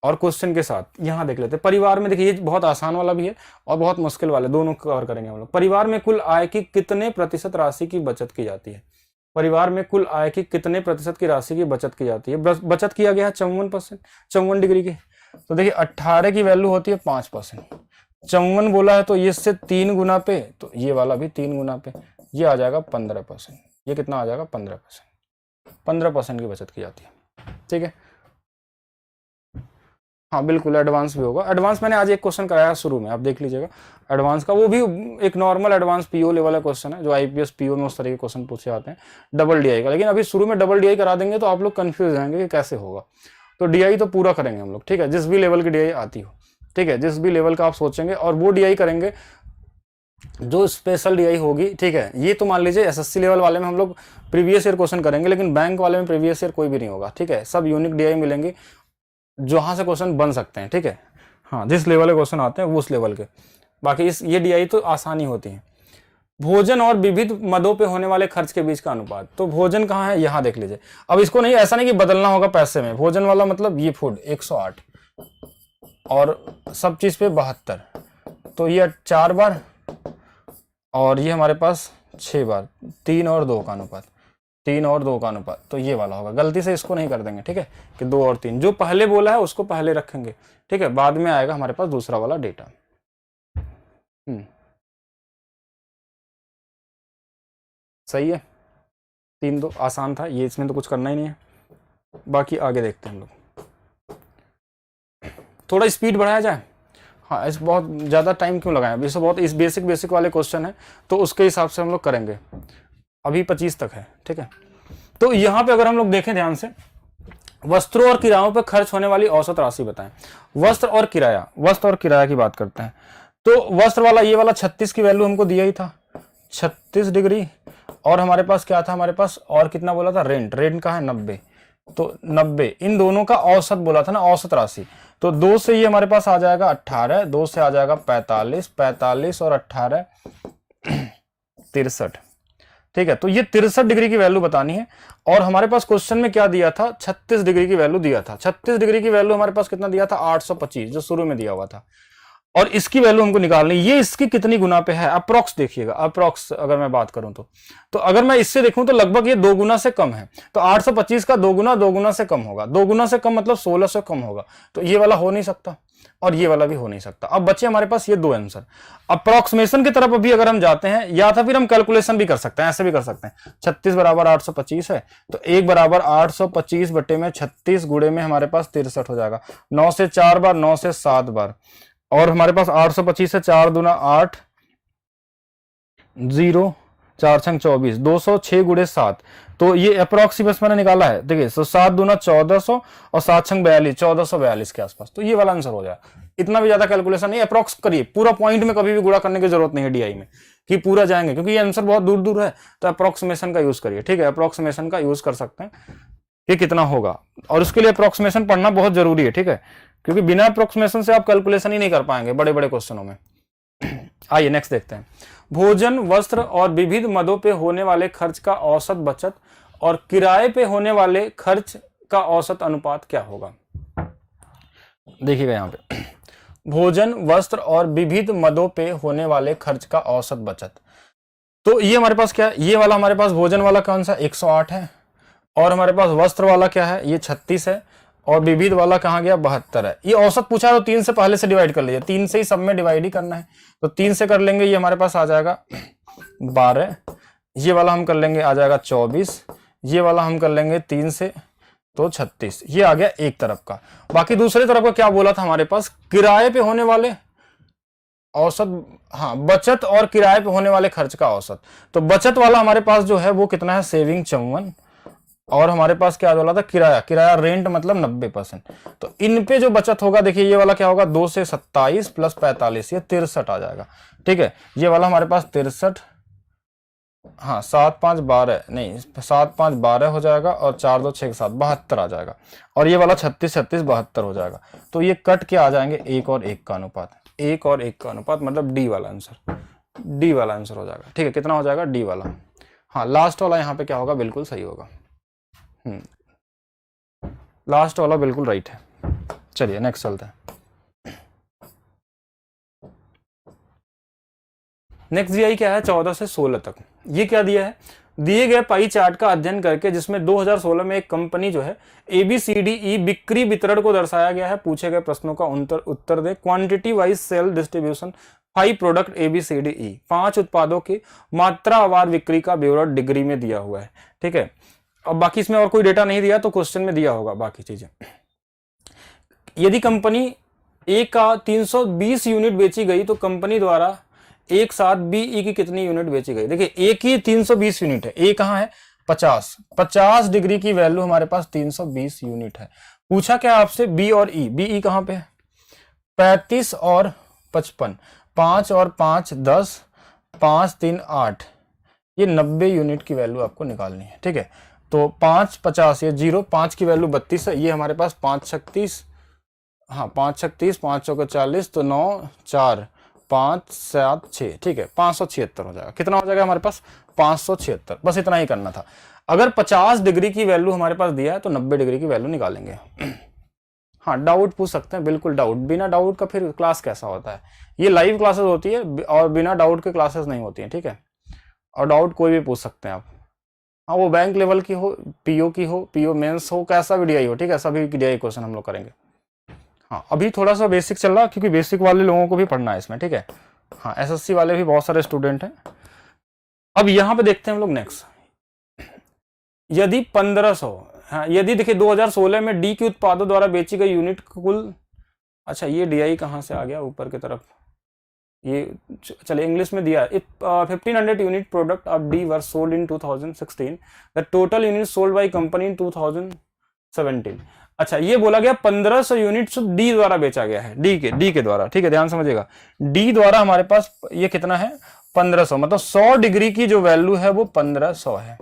और क्वेश्चन के साथ यहाँ देख लेते हैं परिवार में। देखिए ये बहुत आसान वाला भी है और बहुत मुश्किल वाला, दोनों कवर करेंगे हम लोग। परिवार में कुल आय की कितने प्रतिशत राशि की बचत की जाती है। परिवार में कुल आय की कितने प्रतिशत की राशि की बचत की जाती है। बचत किया गया है 54%, 54 डिग्री की। तो देखिए 18 की वैल्यू होती है 5%, 54 बोला है तो ये इससे 3 गुना पे, तो ये वाला भी 3 गुना पे, ये आ जाएगा 15%। ये कितना आ जाएगा, 15%। 15% की बचत की जाती है, ठीक है। हाँ बिल्कुल एडवांस भी होगा। एडवांस मैंने आज एक क्वेश्चन कराया शुरू में, आप देख लीजिएगा एडवांस का, वो भी एक नॉर्मल एडवांस पीओ लेवल का क्वेश्चन है, जो आईपीएस पीओ में उस तरह के क्वेश्चन पूछे जाते हैं डबल डीआई का। लेकिन अभी शुरू में डबल डीआई करा देंगे तो आप लोग कंफ्यूज रहेंगे कि कैसे होगा। तो डीआई तो पूरा करेंगे हम लोग, ठीक है, जिस भी लेवल की डीआई आती हो, ठीक है, जिस भी लेवल का आप सोचेंगे, और वो डीआई करेंगे जो स्पेशल डीआई होगी, ठीक है। ये तो मान लीजिए एसएससी लेवल वाले में हम लोग प्रीवियस ईयर क्वेश्चन करेंगे, लेकिन बैंक वाले में प्रीवियस ईयर कोई भी नहीं होगा, ठीक है। सब यूनिक डीआई मिलेंगे जहां से क्वेश्चन बन सकते हैं, ठीक है। हाँ जिस लेवल के क्वेश्चन आते हैं वो उस लेवल के, बाकी इस ये डीआई तो आसानी होती है। भोजन और विविध मदों पे होने वाले खर्च के बीच का अनुपात। तो भोजन कहाँ है, यहाँ देख लीजिए। अब इसको नहीं, ऐसा नहीं कि बदलना होगा पैसे में, भोजन वाला मतलब ये फूड 108 और सब चीज पे 72, तो ये 4 बार और ये हमारे पास 6 बार, 3 और 2 का अनुपात, 3 और 2 का अनुपात, तो ये वाला होगा। गलती से इसको नहीं कर देंगे, ठीक है, कि 2 और 3 जो पहले बोला है उसको पहले रखेंगे, ठीक है, बाद में आएगा हमारे पास दूसरा वाला डेटा। सही है, 3 2 आसान था ये, इसमें तो कुछ करना ही नहीं है। बाकी आगे देखते हैं हम लोग, थोड़ा स्पीड बढ़ाया जाए। हाँ इस बहुत ज़्यादा टाइम क्यों लगाएं, अभी से बहुत इस बेसिक वाले क्वेश्चन है, तो उसके हिसाब से हम लोग करेंगे। अभी 25 तक है, ठीक है। तो यहाँ पे अगर हम लोग देखें ध्यान से, वस्त्रों और किरायों पर खर्च होने वाली औसत राशि बताएं। वस्त्र और किराया की बात करते हैं। तो वस्त्र वाला ये वाला 36 की वैल्यू हमको दिया ही था, 36 डिग्री, और हमारे पास क्या था, हमारे पास और कितना बोला था, रेंट का है 90, तो 90 इन दोनों का औसत बोला था ना, औसत राशि। तो 2 से ये हमारे पास आ जाएगा 18, 2 से आ जाएगा 45, 45 और 18 63, ठीक है। तो ये 63 डिग्री की वैल्यू बतानी है, और हमारे पास क्वेश्चन में क्या दिया था, 36 डिग्री की वैल्यू दिया था। 36 डिग्री की वैल्यू हमारे पास कितना दिया था, 825, जो शुरू में दिया हुआ था, और इसकी वैल्यू हमको निकालनी, ये इसकी कितनी गुना पे है, अप्रोक्स देखिएगा, अप्रोक्स अगर मैं बात करूं तो अगर मैं इससे देखूं तो लगभग ये 2 गुना से कम है। तो 825 का 2 गुना से कम होगा, 2 गुना से कम मतलब 16 से कम होगा, तो ये वाला हो नहीं सकता और ये वाला भी हो नहीं सकता। अब बच्चे हमारे पास ये 2 आंसर। अप्रोक्सीमेशन की तरफ अभी अगर हम जाते हैं, या तो फिर हम कैलकुलेशन भी कर सकते हैं, ऐसे भी कर सकते हैं। 36 बराबर 825 है, तो 1 बराबर 825 बटे में 36 गुणे में हमारे पास 63 हो जाएगा। 9 से 4 बार, 9 से 7 बार, और हमारे पास 825 से 4 दूना 8, 0 4 छंग 24, 206 गुणे 7, तो ये अप्रोक्सीमेट मैंने निकाला है। देखिए तो 7 दूना 1400 और 7 छंग 42, 1442 के आसपास, तो ये वाला आंसर हो जाए। इतना भी ज्यादा कैलकुलेशन नहीं, अप्रोक्स करिए, पूरा पॉइंट में कभी भी गुणा करने की जरूरत नहीं है डीआई में कि पूरा जाएंगे, क्योंकि ये आंसर बहुत दूर दूर है, तो अप्रोक्सीमेशन का यूज करिए, ठीक है। अप्रोक्सीमेशन का यूज कर सकते हैं कि कितना होगा, और उसके लिए अप्रोक्सीमेशन पढ़ना बहुत जरूरी है, ठीक है, क्योंकि बिना अप्रोक्सीमेशन से आप कैलकुलेशन ही नहीं कर पाएंगे बड़े बड़े क्वेश्चनों में। आइए नेक्स्ट देखते हैं। भोजन, वस्त्र और विविध मदों पे होने वाले खर्च का औसत बचत और किराए पे होने वाले खर्च का औसत अनुपात क्या होगा। देखिएगा यहाँ पे भोजन, वस्त्र और विविध मदों पे होने वाले खर्च का औसत बचत। तो ये हमारे पास क्या है, ये वाला हमारे पास भोजन वाला कौन सा 108 है, और हमारे पास वस्त्र वाला क्या है, ये 36 है, और विविध वाला कहाँ गया 72 है। ये औसत पूछा है तो 3 से पहले से डिवाइड कर लीजिए, 3 से ही सब में डिवाइड ही करना है, तो 3 से कर लेंगे, ये हमारे पास आ जाएगा 12, ये वाला हम कर लेंगे आ जाएगा 24, ये वाला हम कर लेंगे 3 से तो 36, ये आ गया एक तरफ का। बाकी दूसरे तरफ का क्या बोला था हमारे पास, किराए पे होने वाले औसत, हाँ बचत और किराए पे होने वाले खर्च का औसत। तो बचत वाला हमारे पास जो है वो कितना है, सेविंग 54, और हमारे पास क्या बोला था, किराया, किराया रेंट मतलब 90%। तो इन पे जो बचत होगा, देखिए ये वाला क्या होगा, 2 से 27 प्लस 45, ये 63 आ जाएगा। ठीक है, ये वाला हमारे पास 63, हाँ 7 5 12 नहीं 7 5 12 हो जाएगा, और 4 2 6 7 72 आ जाएगा, और ये वाला 36 36 72 हो जाएगा। तो ये कट के आ जाएंगे 1 और 1 का अनुपात, 1 और 1 का अनुपात, मतलब डी वाला आंसर, डी वाला आंसर हो जाएगा। ठीक है, कितना हो जाएगा, डी वाला। हाँ लास्ट वाला यहाँ पे क्या होगा, बिल्कुल सही होगा, लास्ट वाला बिल्कुल राइट है। चलिए नेक्स्ट चलते हैं। नेक्स्ट जीआई क्या है, 14 से 16 तक। ये क्या दिया है, दिए गए पाई चार्ट का अध्ययन करके, जिसमें 2016 में एक कंपनी जो है ABCDE बिक्री वितरण को दर्शाया गया है। पूछे गए प्रश्नों का उत्तर दे। Quantity wise sale distribution 5 product ABCDE, 5 उत्पादों की मात्रावार बिक्री का विवरण डिग्री में दिया हुआ है। ठीक है, अब बाकी इसमें और कोई डेटा नहीं दिया तो क्वेश्चन में दिया होगा बाकी चीजें। यदि कंपनी ए का 320 यूनिट बेची गई तो कंपनी द्वारा एक साथ BE की कितनी यूनिट बेची गई। देखिए ए की 320 यूनिट है, ए कहाँ है 50 डिग्री की वैल्यू हमारे पास 320 यूनिट है। पूछा क्या आपसे, बी और ई, BE कहाँ पे है 35 और 55, 5 और 5 10, 5 3 8, ये 90 यूनिट की वैल्यू आपको निकालनी है। ठीक है, तो 5 50, ये 0, 5 की वैल्यू 32 है, ये हमारे पास 5 36, हाँ 5 36, 5 चौके 40, तो 9 4 5 7 6, ठीक है 576 हो जाएगा। कितना हो जाएगा हमारे पास 576, बस इतना ही करना था। अगर 50 डिग्री की वैल्यू हमारे पास दिया है तो 90 डिग्री की वैल्यू निकालेंगे। हाँ डाउट पूछ सकते हैं, बिल्कुल डाउट, बिना डाउट का फिर क्लास कैसा होता है, ये लाइव क्लासेस होती है और बिना डाउट के क्लासेस नहीं होती है। ठीक है, और डाउट कोई भी पूछ सकते हैं आप, हाँ वो बैंक लेवल की हो, पीओ की हो, पीओ मेंस हो, कैसा भी डीआई हो। ठीक है, सभी की डीआई क्वेश्चन हम लोग करेंगे। हाँ अभी थोड़ा सा बेसिक चल रहा, क्योंकि बेसिक वाले लोगों को भी पढ़ना है इसमें। ठीक है, हाँ एसएससी वाले भी बहुत सारे स्टूडेंट हैं। अब यहाँ पे देखते हैं हम लोग नेक्स्ट, यदि 1500, हाँ यदि देखिए 2016 में डी के उत्पादों द्वारा बेची गई यूनिट कुल, अच्छा ये डीआई कहाँ से आ गया ऊपर की तरफ, ये चले इंग्लिश में दिया है। 1500 unit product of D were sold in 2016, the total unit sold by company इन 2017। अच्छा ये बोला गया 1500 यूनिट डी द्वारा बेचा गया है, डी के द्वारा। ठीक है, ध्यान समझिएगा, डी द्वारा हमारे पास ये कितना है 1500, मतलब 100 डिग्री की जो वैल्यू है वो 1500 है।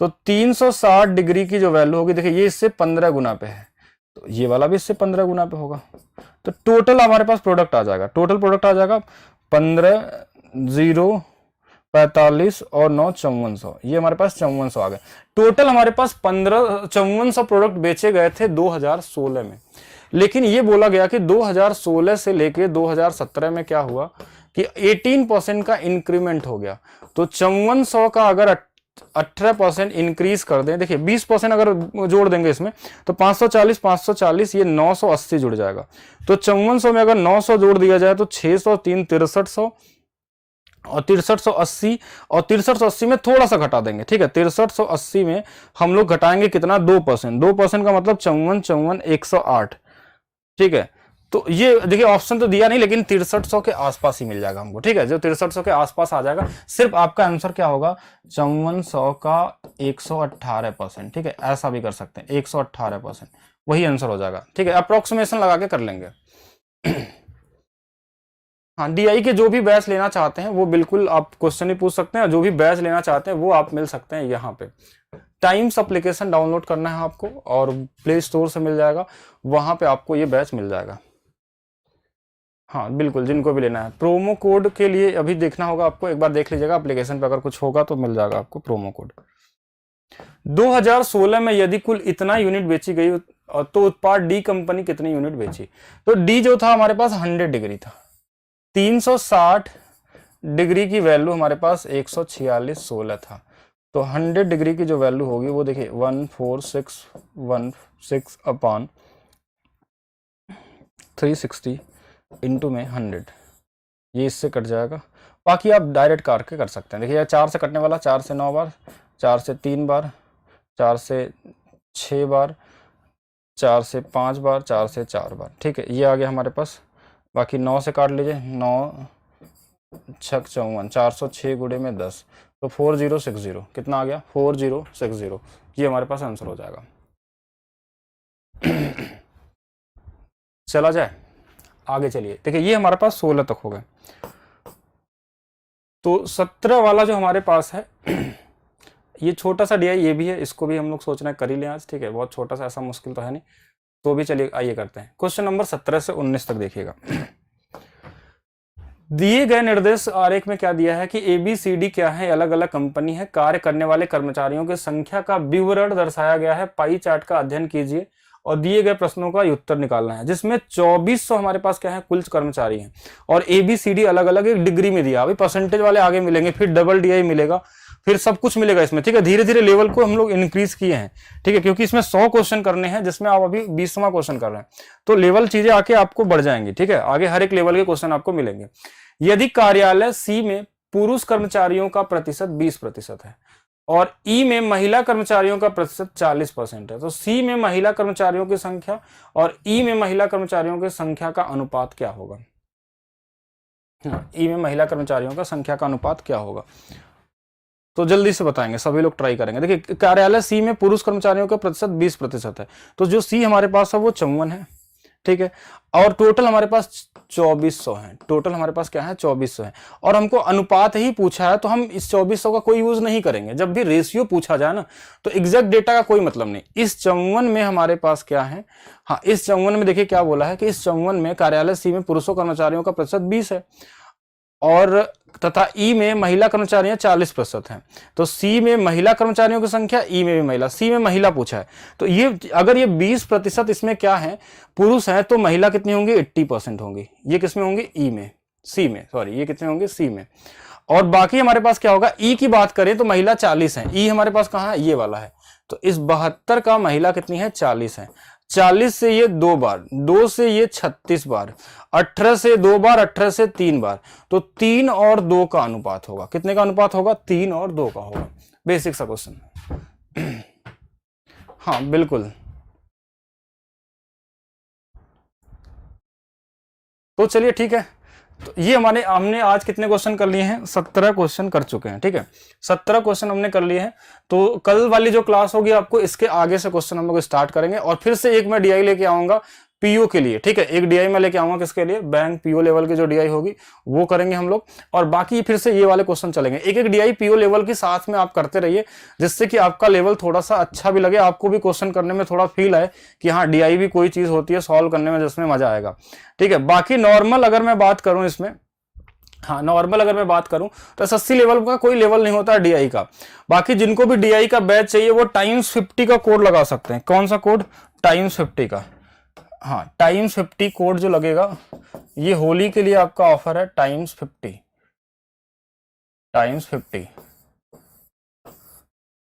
तो 360 डिग्री की जो वैल्यू होगी, देखिए ये इससे 15 गुना पे है, तो ये वाला भी इससे 15 गुना पे होगा। तो टोटल हमारे पास प्रोडक्ट आ जाएगा, टोटल प्रोडक्ट आ जाएगा 15 0 45 और 9 5400, ये हमारे पास 5400 आ गए। टोटल हमारे पास 5400 प्रोडक्ट बेचे गए थे 2016 में। लेकिन ये बोला गया कि 2016 से लेके 2017 में क्या हुआ कि 18% का इंक्रीमेंट हो गया। तो 5400 का अगर 18% इंक्रीज कर दें, देखिए 20% अगर जोड़ देंगे इसमें तो 540 540, ये 980 जुड़ जाएगा। तो 5400 में अगर 900 जोड़ दिया जाए तो 600 3 6300 और 6380, और 6380 में थोड़ा सा घटा देंगे। ठीक है, 6380 में हम लोग घटाएंगे कितना 2%, 2% का मतलब 54 54 108। ठीक है, तो ये देखिए ऑप्शन तो दिया नहीं, लेकिन 6300 के आसपास ही मिल जाएगा हमको। ठीक है, जो 6300 के आसपास आ जाएगा, सिर्फ आपका आंसर क्या होगा 5400 का 118%। ठीक है, ऐसा भी कर सकते हैं 118%, वही आंसर हो जाएगा। ठीक है, अप्रोक्सीमेशन लगा के कर लेंगे। हाँ डीआई के जो भी बैच लेना चाहते हैं वो बिल्कुल आप क्वेश्चन ही पूछ सकते हैं, जो भी बैच लेना चाहते हैं वो आप मिल सकते हैं यहाँ पे। टाइम्स एप्लीकेशन डाउनलोड करना है आपको और प्ले स्टोर से मिल जाएगा, वहां पे आपको ये बैच मिल जाएगा। हाँ बिल्कुल, जिनको भी लेना है। प्रोमो कोड के लिए अभी देखना होगा आपको, एक बार देख लीजिएगा एप्लीकेशन पे, अगर कुछ होगा तो मिल जाएगा आपको प्रोमो कोड। 2016 में यदि कुल इतना यूनिट बेची गई और तो उत्पाद डी कंपनी कितनी यूनिट बेची? तो डी जो था हमारे पास 100 डिग्री था, 360 डिग्री की वैल्यू हमारे पास 146.16 था। तो 100 डिग्री की जो वैल्यू होगी वो देखिए 14616 अपॉन 360 इंटू में 100, ये इससे कट जाएगा। बाकी आप डायरेक्ट करके कर सकते हैं। देखिए 4 से कटने वाला, 4 से 9 बार, 4 से 3 बार, 4 से 6 बार, 4 से 5 बार, 4 से 4 बार, ठीक है, ये आ गया हमारे पास। बाकी 9 से काट लीजिए, 9 छक 54, 406 गुणे में 10, तो 4060 कितना आ गया? 4060, ये हमारे पास आंसर हो जाएगा। चला जाए आगे, चलिए देखिए ये हमारे पास 16 तक हो गए। तो 17 वाला जो हमारे पास है ये छोटा सा डीआई ये भी है, इसको भी हम लोग सोच रहे हैं कर ही लें आज, ठीक है, बहुत छोटा सा, ऐसा मुश्किल तो है नहीं। तो भी चलिए आइए करते हैं। क्वेश्चन नंबर 17 से 19 तक देखिएगा। दिए गए निर्देश आरेख में क्या दिया है कि ABCD क्या है? अलग अलग कंपनी है। कार्य करने वाले कर्मचारियों की संख्या का विवरण दर्शाया गया है। पाई चार्ट का अध्ययन कीजिए और दिए गए प्रश्नों का उत्तर निकालना है, जिसमें 2400 हमारे पास क्या है? कुल कर्मचारी हैं और ABCD अलग अलग एक डिग्री में दिया। अभी परसेंटेज वाले आगे मिलेंगे, फिर डबल DI मिलेगा, फिर सब कुछ मिलेगा इसमें, ठीक है। धीरे धीरे लेवल को हम लोग इंक्रीज किए हैं, ठीक है, क्योंकि इसमें 100 क्वेश्चन करने हैं, जिसमें आप अभी 20वां क्वेश्चन कर रहे हैं, तो लेवल चीजें आके आपको बढ़ जाएंगी, ठीक है। आगे हर एक लेवल के क्वेश्चन आपको मिलेंगे। यदि कार्यालय C में पुरुष कर्मचारियों का प्रतिशत 20% है और E में महिला कर्मचारियों का प्रतिशत 40% है, तो C में महिला कर्मचारियों की संख्या और E में महिला कर्मचारियों की संख्या का अनुपात क्या होगा? E में महिला कर्मचारियों का संख्या का अनुपात क्या होगा? तो जल्दी से बताएंगे, सभी लोग ट्राई करेंगे। देखिए कार्यालय C में पुरुष कर्मचारियों का प्रतिशत 20% है, तो जो C हमारे पास है वो 54 है, ठीक है, और टोटल हमारे पास 2400 है। टोटल हमारे पास क्या है? 2400 है, और हमको अनुपात ही पूछा है, तो हम इस 2400 का कोई यूज नहीं करेंगे। जब भी रेशियो पूछा जाए ना, तो एग्जैक्ट डेटा का कोई मतलब नहीं। इस 54 में हमारे पास क्या है? हाँ, इस 54 में देखिए क्या बोला है कि इस 54 में कार्यालय C में पुरुषों कर्मचारियों का प्रतिशत 20 है और तथा E में महिला कर्मचारियां 40% हैं। तो C में महिला कर्मचारियों की संख्या, E में भी महिला, C में महिला पूछा है, तो ये अगर ये 20% इसमें क्या है? पुरुष है, तो महिला कितनी होंगी? 80% होंगी। ये किसमें होंगी? E में, C में, सॉरी, ये कितने होंगे? C में। और बाकी हमारे पास क्या होगा? E की बात करें तो महिला 40 है। E हमारे पास कहाँ है? ये वाला है। तो इस 72 का महिला कितनी है? 40 है। 40 से ये 2 बार, 2 से ये 36 बार, 18 से 2 बार, 18 से 3 बार, तो 3 और 2 का अनुपात होगा। कितने का अनुपात होगा? 3 और 2 का होगा। बेसिक सा क्वेश्चन। हाँ बिल्कुल। तो चलिए ठीक है, तो ये हमने आज कितने क्वेश्चन कर लिए हैं? 17 क्वेश्चन कर चुके हैं, ठीक है, 17 क्वेश्चन हमने कर लिए हैं। तो कल वाली जो क्लास होगी आपको इसके आगे से क्वेश्चन हम लोग स्टार्ट करेंगे, और फिर से एक मैं DI लेके आऊंगा PO के लिए, ठीक है, एक DI में लेके आऊंगा किसके लिए? बैंक PO लेवल की जो DI होगी वो करेंगे हम लोग, और बाकी फिर से ये वाले क्वेश्चन चलेंगे। एक एक DI PO लेवल के साथ में आप करते रहिए, जिससे कि आपका लेवल थोड़ा सा अच्छा भी लगे, आपको भी क्वेश्चन करने में थोड़ा फील आए कि हाँ DI भी कोई चीज होती है सॉल्व करने में जिसमें मजा आएगा, ठीक है। बाकी नॉर्मल अगर मैं बात करूं इसमें, हाँ नॉर्मल अगर मैं बात करूं तो SSC लेवल का कोई लेवल नहीं होता DI का। बाकी जिनको भी DI का बैच चाहिए वो ×50 का कोड लगा सकते हैं। कौन सा कोड? ×50 का। हाँ, ×50 कोड जो लगेगा, ये होली के लिए आपका ऑफर है। ×50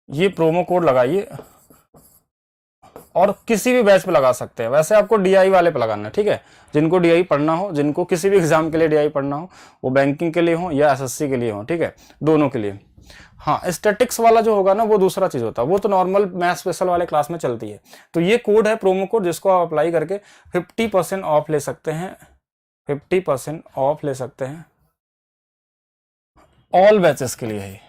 ये प्रोमो कोड लगाइए और किसी भी बैच पे लगा सकते हैं। वैसे आपको DI वाले पे लगाना है, ठीक है, जिनको DI पढ़ना हो, जिनको किसी भी एग्जाम के लिए DI पढ़ना हो, वो बैंकिंग के लिए हो या SSC के लिए हो, ठीक है, दोनों के लिए। हाँ, स्टैटिक्स वाला जो होगा ना वो दूसरा चीज होता है, वो तो नॉर्मल मैथ स्पेशल वाले क्लास में चलती है। तो ये कोड है, प्रोमो कोड, जिसको आप अप्लाई करके 50% ऑफ ले सकते हैं, 50% ऑफ ले सकते हैं ऑल बैचेस के लिए है,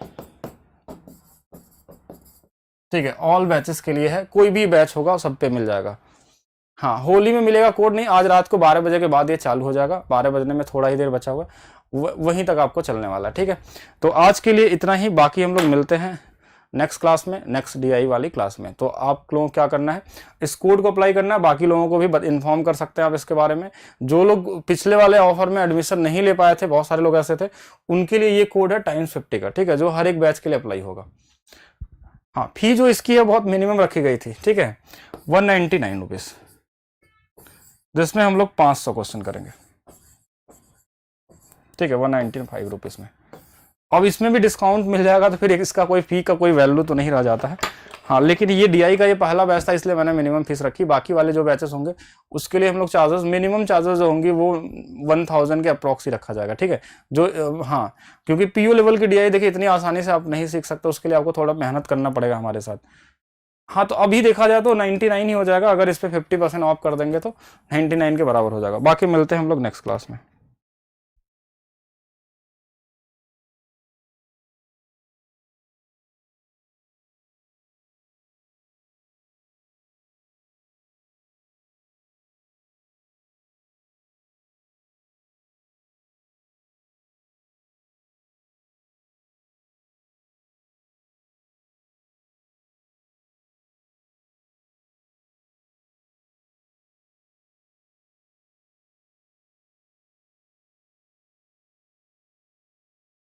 ठीक है, ऑल बैचेस के लिए है, कोई भी बैच होगा सब पे मिल जाएगा। हाँ, होली में मिलेगा कोड नहीं, आज रात को 12 बजे के बाद ये चालू हो जाएगा, 12 बजने में थोड़ा ही देर बचा हुआ, वहीं तक आपको चलने वाला है, ठीक है। तो आज के लिए इतना ही, बाकी हम लोग मिलते हैं नेक्स्ट क्लास में, नेक्स्ट DI वाली क्लास में। तो आप लोगों को क्या करना है? इस कोड को अप्लाई करना है, बाकी लोगों को भी इन्फॉर्म कर सकते हैं आप इसके बारे में। जो लोग पिछले वाले ऑफर में एडमिशन नहीं ले पाए थे, बहुत सारे लोग ऐसे थे, उनके लिए ये कोड है ×50 का, ठीक है, जो हर एक बैच के लिए अप्लाई होगा। हाँ, फी जो इसकी है बहुत मिनिमम रखी गई थी, ठीक है, 199 रुपीज़, जिसमें हम लोग 500 क्वेश्चन करेंगे, ठीक है, 195 रुपीज़ में। अब इसमें भी डिस्काउंट मिल जाएगा तो फिर इसका कोई फी का कोई वैल्यू तो नहीं रह जाता है। हाँ, लेकिन ये डीआई का ये पहला बैच था इसलिए मैंने मिनिमम फीस रखी। बाकी वाले जो बैचेस होंगे उसके लिए हम लोग चार्जेस, मिनिमम चार्जेस जो होंगी वो 1000 के अप्रॉक्स ही रखा जाएगा, ठीक है। जो हाँ, क्योंकि पीयू लेवल की डीआई देखिए इतनी आसानी से आप नहीं सीख सकते, उसके लिए आपको थोड़ा मेहनत करना पड़ेगा हमारे साथ। हाँ, तो अभी देखा जाए तो 99 ही हो जाएगा, अगर इस पर 50% ऑफ कर देंगे तो 99 के बराबर हो जाएगा। बाकी मिलते हैं हम लोग नेक्स्ट क्लास में।